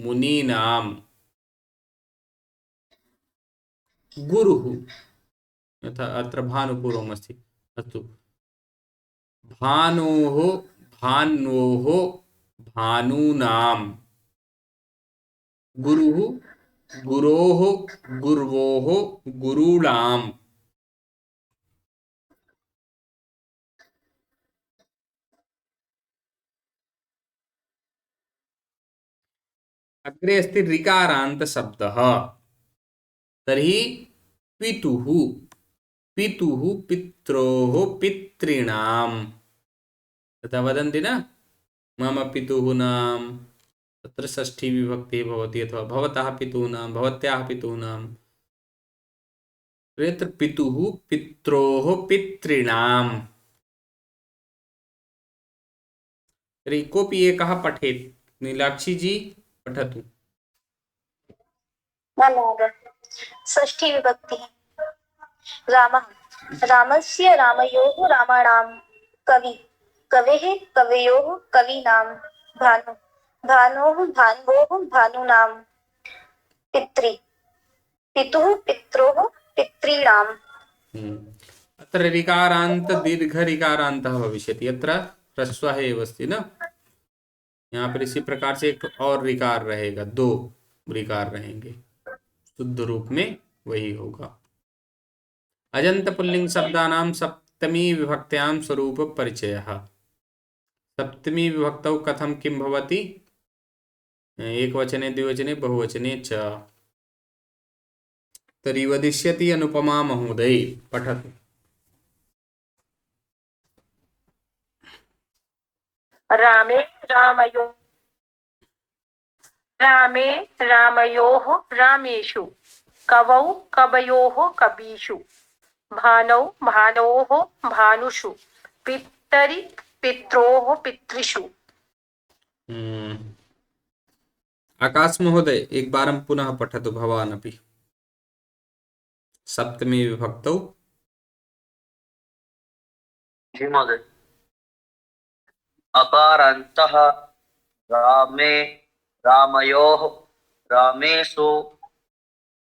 मुनीनां, गुरुः, यथा अत्र भानुपूर्वमस्ति, अस्तु, भानोः भान्वोः भानूनां, गुरुः गुरोः गुर्वोः गुरूणाम्। अग्रे अस्ति ऋकारान्तशब्दः। तर्हि पितुः, पितुः पित्रोः पितॄणाम्, तथा वदन्ति न मम पितुः नाम, तत्र षष्ठी विभक्तिः भवति, अथवा भवतः पितुः नाम, भवत्याः पितुः नाम। यत्र पितुः पित्रोः पितॄणाम्। तर्हि कोऽपि एकः पठेत्। नीलाक्षी जी पठतु।
महोदय षष्ठी विभक्ति रामः रामस्य रामयोः रामाणां कवि कवेः कवयोः कवीनां भानु भानोः भान्वोः भानूनां पितृ पितुः पित्रोः पितॄणाम्।
अत्र ऋकारान्त दीर्घ ऋकारान्तः भविष्यति। अत्र ह्रस्वः एव अस्ति न, यहाँ पर इसी प्रकार से एक और ऋकार रहेगा, 2 ऋकार रहेंगे, शुद्ध रूप में वही होगा। अजंत पुल्लिंग शब्दानां सप्तमी विभक्त्यां स्वरूप परिचयः। सप्तमी विभक्तौ कथं किं भवति? एकवचने द्विवचने बहुवचने च। तर्हि वदिष्यति अनुपमा महोदय, पठतु।
रामे रामयोः रामेषु, कवौ कवयोः कवीषु, भानौ भानोः भानुषु, पितरि पित्रोः पितृषु।
आकाश महोदय एक बारं पुनः पठतु भवान् अपि। सप्तमी विभक्तौ।
जी महोदय। अकारान्तः रामे रामयोः रामेषु,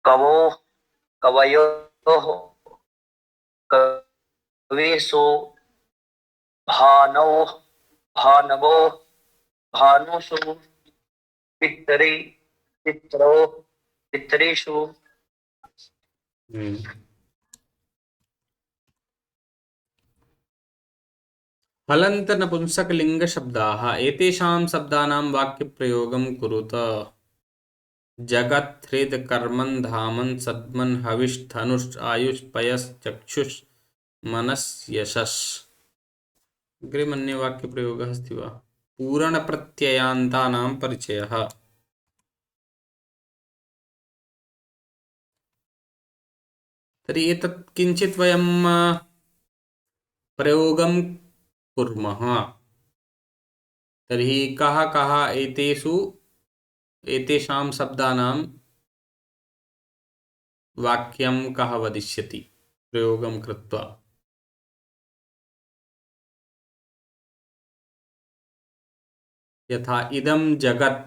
कवौ कवयोः कवीषु, भानौ भानवो भानुषु, पितरि पित्रो पितृषु।
हलन्त नपुंसकलिङ्ग शब्दाः एतेषां शब्दानां वाक्यप्रयोगं कुरुत। जगत् हृद कर्मन् धामन् सद्मन् हविष् धनुष् आयुष् पयस् चक्षुष् मनस् यशस्। अग्रिमन्ये वाक्यप्रयोगः अस्ति वा? पूरणप्रत्ययान्तानां परिचयः। तर्हि एतत् किञ्चित् वयं प्रयोगं कुर्मः। तर्हि कः कः एतेषां शब्दानां वाक्यं कः वदिष्यति प्रयोगं कृत्वा? यथा इदं जगत्,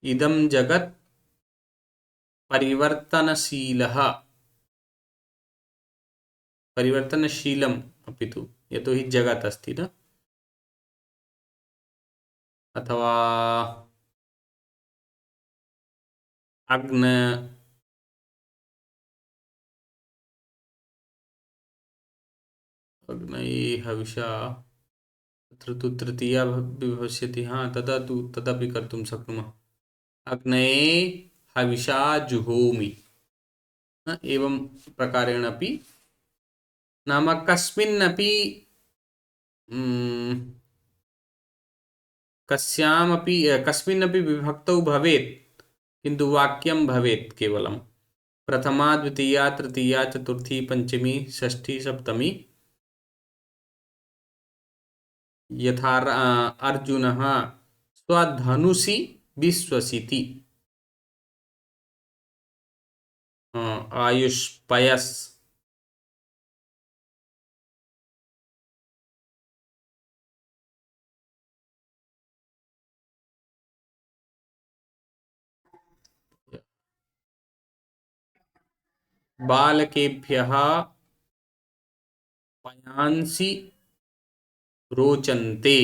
इदं जगत् परिवर्तनशीलः, परिवर्तनशीलम् अपि तु, यतोहि जगत् अस्ति न। अथवा अग्नये हविषा, तत्र तु तृतीया भविष्यति। हाँ, तदपि कर्तुं शक्नुमः। अग्नये हविषा जुहोमि, एवं प्रकारेण अपि, नाम कस्मिन्नपि कस्मिन्नपि विभक्तौ भवेत्, किन्तु वाक्यं भवेत् केवलं प्रथमा द्वितीया तृतीया चतुर्थी पंचमी षष्ठी सप्तमी। यथा अर्जुनः स्वधनुषि विश्वसिति, आयुष पयस्, बालकेभ्यः पयांसि रोचन्ते।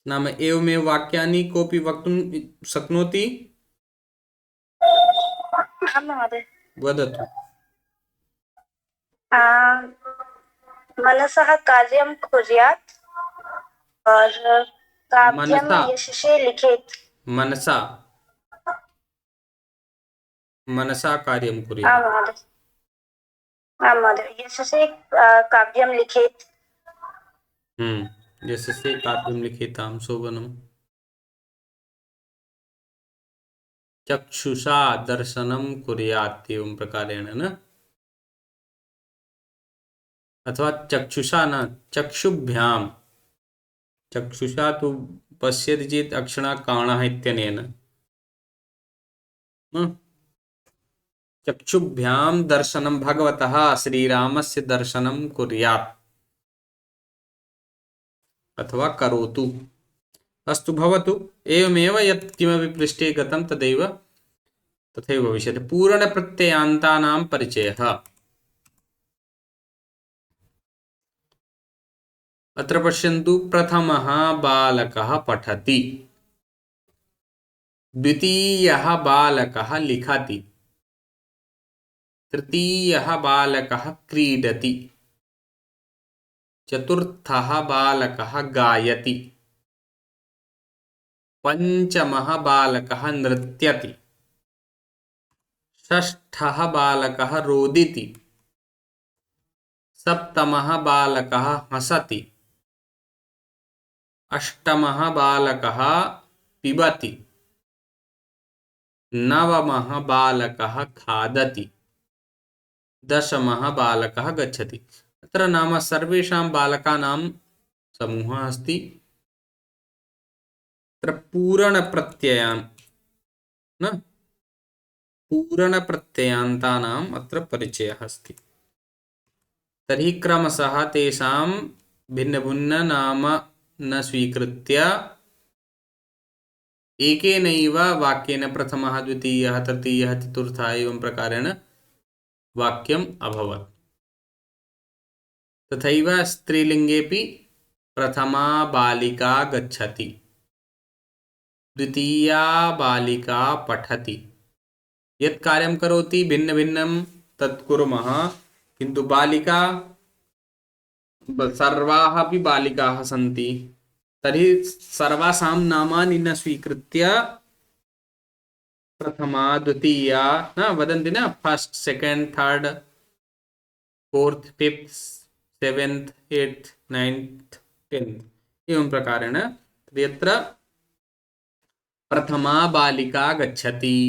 नाम एवमेव वाक्यानि कोऽपि वक्तुं शक्नोति?
आं महोदय।
वदतु।
मनसः कार्यं कुर्यात् और काव्यं
मनसा,
यशसे लिखेत्।
मनसा, मनसा कार्यं
आम्
कुर्यात्।
महोदय। आम् महोदय। यशसे काव्यं लिखेत्।
यशसे काव्यं लिखितां शोभनम्। चक्षुषा दर्शनं कुर्यात् एवं प्रकारेण न, अथवा चक्षुषा न चक्षुभ्यां, चक्षुषा तु पश्यति चेत् अक्षणा काणः इत्यनेन चक्षुभ्यां दर्शनं भगवतः श्रीरामस्य दर्शनं कुर्यात् अथवा करोतु। अस्तु भवतु। एवमेव यत् किमपि पृष्ठे गतं तदैव तथैव भविष्यति। पूरणप्रत्ययान्तानां परिचयः। अत्र पश्यन्तु, प्रथमः बालकः पठति, द्वितीयः बालकः लिखति, तृतीयः बालकः क्रीडति, चतुर्थः बालकः गायति, पंचमः बालकः नृत्यति, षष्ठः बालकः रोदिति, सप्तमः बालकः हसति, अष्टमः बालकः पिबति, नवमः बालकः खादति, दशमः बालकः गच्छति। अत्र नाम सर्वेषां बालकानां समूहः अस्ति। अत्र पूरणप्रत्ययान् न पूरणप्रत्ययान्तानाम् अत्र परिचयः अस्ति। तर्हि क्रमशः तेषां भिन्न नाम न स्वीकृत्य एकेनैव वाक्येन प्रथमः द्वितीयः तृतीयः चतुर्थः एवं प्रकारेण वाक्यम् अभवत्। तथैव स्त्रीलिङ्गेपि प्रथमा बालिका गच्छति, द्वितीया बालिका पठति। यत् कार्यं करोति भिन्न भिन्नं तत् कुर्मः, किन्तु बालिका सर्वाः अपि बालिकाः सन्ति। तर्हि सर्वासां नामानि न स्वीकृत्य प्रथमा द्वितीया न वदन्ति न, first second third fourth fifth seventh eighth ninth tenth एवं प्रकारेण यत्र प्रथमा बालिका गच्छति,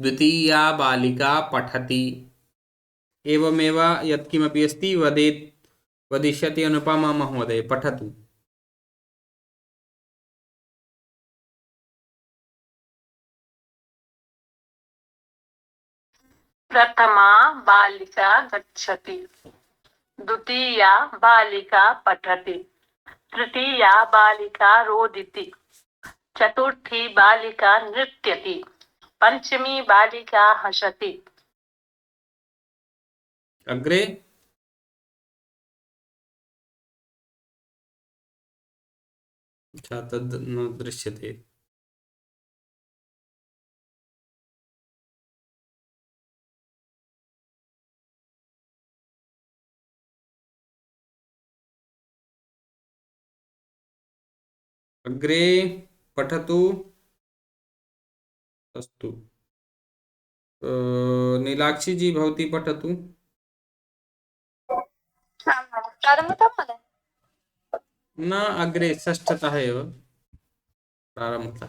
द्वितीया बालिका पठति, एवमेव यत्किमपि अस्ति वदिष्यति अनुपमा महोदय, पठतु।
प्रथमा बालिका गच्छति, द्वितीया बालिका पठति, तृतीया बालिका रोदिति, चतुर्थी बालिका नृत्यति, पंचमी बालिका हसति।
अग्रे तद् न दृश्यते। अग्रे पठतु। अस्तु, नीलाक्षी जी भवती पठतु।
प्रारम्भतः महोदय?
न, अग्रे षष्ठतः एव प्रारम्भतः।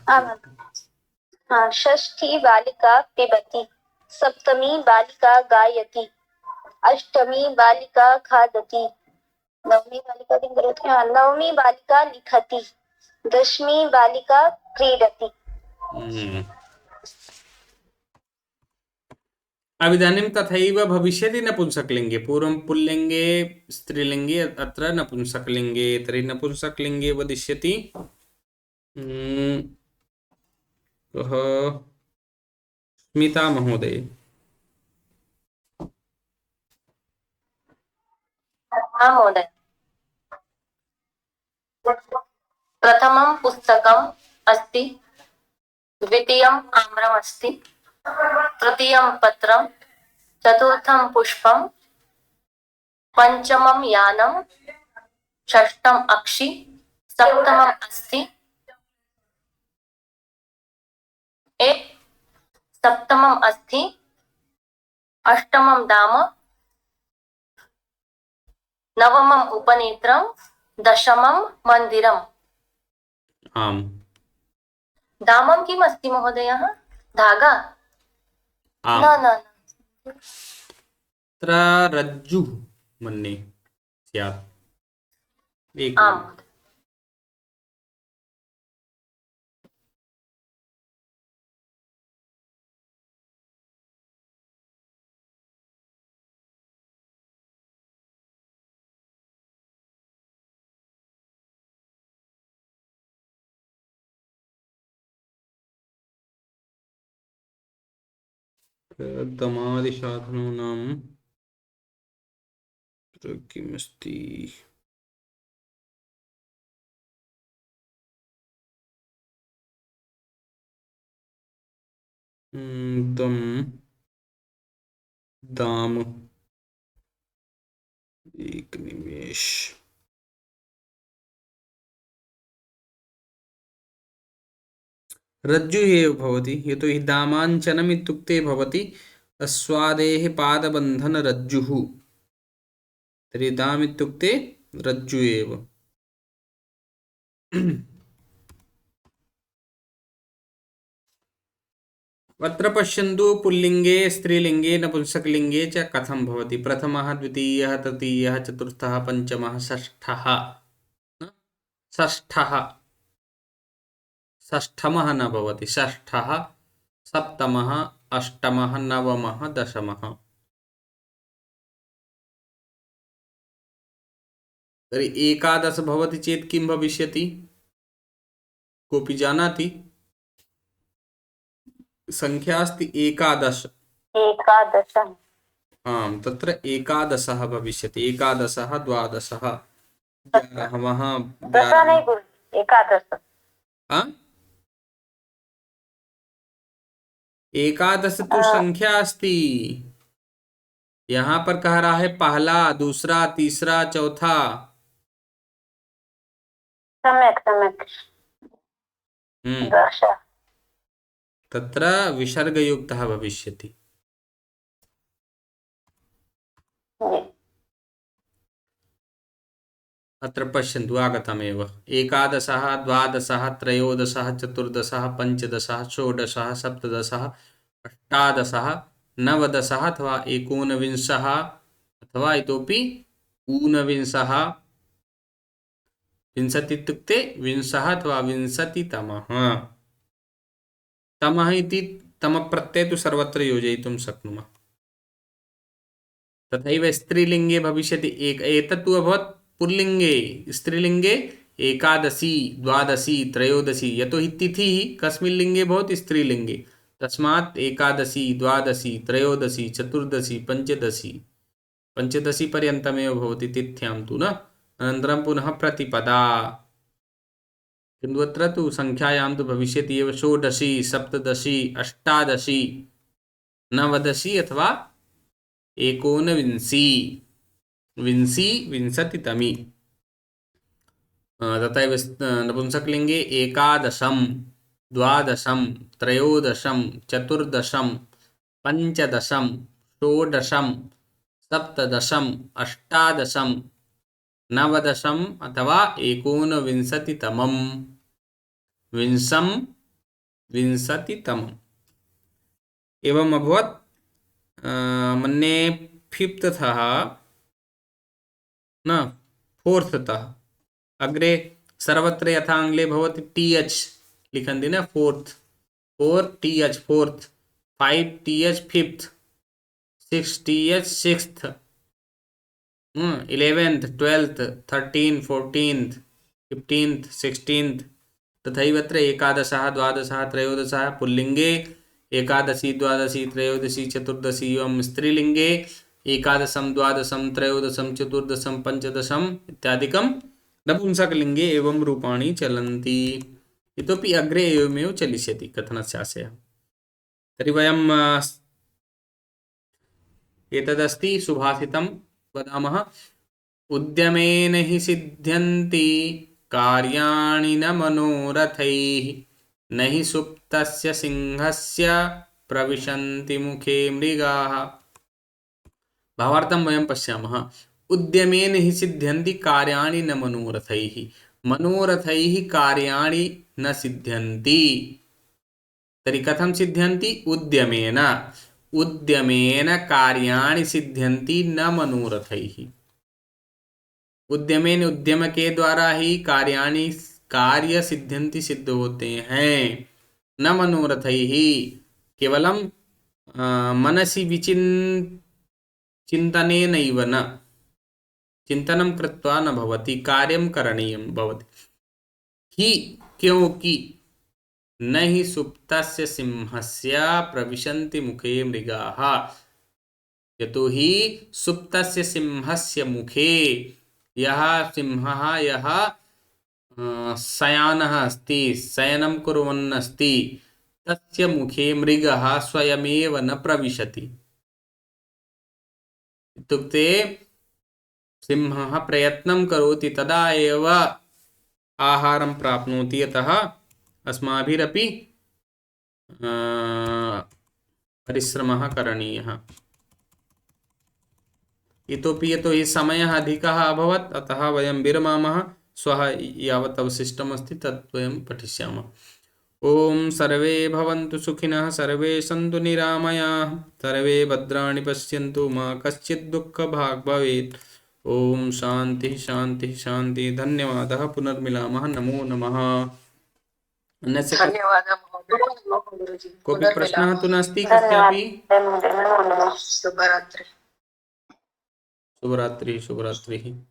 हाँ, षष्ठी बालिका पिबति, सप्तमी बालिका गायति, अष्टमी बालिका खादति, नवमी बालिका किं करोति? हाँ, नवमी बालिका लिखति, दशमी बालिका क्रीडति।
अब इदानीं तथैव भविष्यति नपुंसकलिङ्गे। पूर्वं पुल्लिङ्गे स्त्रीलिङ्गे, अत्र नपुंसकलिङ्गे। तर्हि नपुंसकलिङ्गे वदिष्यति कः? स्मिता महोदय।
हाँ महोदय। प्रथमं पुस्तकम् अस्ति, द्वितीयम् आम्रम् अस्ति, तृतीयं पत्रं, चतुर्थं पुष्पं, पंचमं यानं, षष्ठम् अक्षि, सप्तमम् अस्ति, सप्तमम् अस्ति, अष्टमं दाम, नवमम् उपनेत्रं, दशमं मन्दिरम्।
आम्।
दामं किम् अस्ति महोदयः? धागा?
आम्।
न न न।
तत्र रज्जुः मन्ये स्यात्। एक
आम्।
दमादिसाधनानां तत्र किमस्ति? दम दाम, एक निमेष। रज्जु एव भवति, यतोहि दामाञ्चनम् इत्युक्ते भवति अस्वादेः पादबन्धनरज्जुः। तर्हि दाम् इत्युक्ते रज्जु एव। अत्र पश्यन्तु, पुल्लिङ्गे, स्त्रीलिङ्गे, नपुंसकलिङ्गे च कथं भवति। प्रथमः, द्वितीयः, तृतीयः, चतुर्थः, पञ्चमः, षष्ठः। षष्ठः, षष्ठमः न भवति, षष्ठः, सप्तमः, अष्टमः, नवमः, दशमः। तर्हि एकादश भवति चेत् किं भविष्यति? कोऽपि जानाति? संख्या अस्ति एकादश।
एकादश।
आम्, तत्र एकादशः भविष्यति। एकादशः, द्वादशः, 11वाः,
दश नहीं गुरु, एकादश।
एकादश तो संख्या अस्ति। यहाँ पर कह रहा है पहला, दूसरा, तीसरा, चौथा।
सम्यक् सम्यक्। दश।
तत्र विसर्गयुक्तः भविष्यति। अत्र पश्यन्तु, आगतमेव। एकादशः, द्वादशः, त्रयोदशः, चतुर्दशः, पञ्चदशः, षोडशः, सप्तदशः, अष्टादशः, नवदशः अथवा एकोनविंशः अथवा इतोपि ऊनविंशः। विंशति इत्युक्ते विंशः अथवा विंशतितमः। तमः इति तमप्रत्यय तु सर्वत्र योजयितुं शक्नुमः। तथैव स्त्रीलिङ्गे भविष्यति एतत् तु अभवत् पुल्लिङ्गे। स्त्रीलिङ्गे एकादशी, द्वादशी, त्रयोदशी, यतोहि तिथिः कस्मिन् लिङ्गे भवति? स्त्रीलिङ्गे। तस्मात् एकादशी, द्वादशी, त्रयोदशी, चतुर्दशी, पञ्चदशी, पञ्चदशी पर्यन्तमेव भवति तिथ्यां तु न। अनन्तरं पुनः प्रतिपदा। किन्तु अत्र तु संख्यायां तु भविष्यति एव षोडशी, सप्तदशी, अष्टादशी, नवदशी अथवा एकोनविंशी, विंशी, विंशतितमी। तथैव नपुंसकलिङ्गे एकादशं, द्वादशं, त्रयोदशं, चतुर्दशं, पञ्चदशं, षोडशं, सप्तदशं, अष्टादशं, नवदशम् अथवा एकोनविंशतितमं, विंशं, विंशतितमम्। एवम् अभवत्। मन्ये फिफ्थतः न फोर्थतः। अग्रे सर्वत्र यथा आङ्ग्ले भवति TH लिखन्ति न, fourth, 4TH fourth, 5TH fifth, 6TH sixth, 11th, 12th, 13th, 14th, 15th, 16th। तथैव अत्र एकादशः, द्वादशः, त्रयोदशः पुल्लिङ्गे, एकादशी, द्वादशी, त्रयोदशी, चतुर्दशी। एवं स्त्रीलिङ्गे एकादशं, द्वादशं, त्रयोदशं, चतुर्दशं, पञ्चदशम् इत्यादिकं नपुंसकलिङ्गे एवं रूपाणि चलन्ति। इतोपि अग्रे एवमेव चलिष्यति कथनस्य आशयः। तर्हि वयम् एतदस्ति सुभाषितं वदामः। उद्यमेन हि सिद्ध्यन्ति कार्याणि न मनोरथैः, न हि सुप्तस्य सिंहस्य प्रविशन्ति मुखे मृगाः। भावार्थं वयं पश्यामः। उद्यमेन हि सिद्ध्यन्ति कार्याणि न मनोरथैः। मनोरथैः कार्याणि न सिद्ध्यन्ति। तर्हि कथं सिद्ध्यन्ति? उद्यमेन। उद्यमेन कार्याणि सिद्ध्यन्ति न मनोरथैः। उद्यमेन, उद्यम के द्वारा ही कार्य सिद्ध्यन्ति, सिद्ध होते हैं। न मनोरथैः, केवलं मनसि चिन्तनेनैव न, चिन्तनं कृत्वा न भवति, कार्यं करणीयं भवति। हि, क्योंकि न हि सुप्तस्य सिंहस्य प्रविशन्ति मुखे मृगाः। यतोहि सुप्तस्य सिंहस्य मुखे, यः सिंहः यः शयानः अस्ति, शयनं कुर्वन् अस्ति, तस्य मुखे मृगः स्वयमेव न प्रविशति। इत्युक्ते सिंहः प्रयत्नं करोति, तदा एव आहारं प्राप्नोति। अतः अस्माभिरपि परिश्रमः करणीयः। इतोपि यतोहि समयः अधिकः अभवत्, अतः वयं विरमामः। श्वः यावत् अवशिष्टम् अस्ति तत् वयं पठिष्यामः। ॐ सर्वे भवन्तु सुखिनः, सर्वे सन्तु निरामयाः, सर्वे भद्राणि पश्यन्तु, मा कश्चित् दुःखभाग् भवेत्। ॐ शान्तिः शान्तिः शान्तिः। धन्यवादः। पुनर्मिलामः। नमो नमः। अन्यस्य
धन्यवादः महोदय।
कोऽपि प्रश्नः तु नास्ति कस्यापि?
धन्यवादः।
शुभरात्रि।
शुभरात्रिः शुभरात्रिः।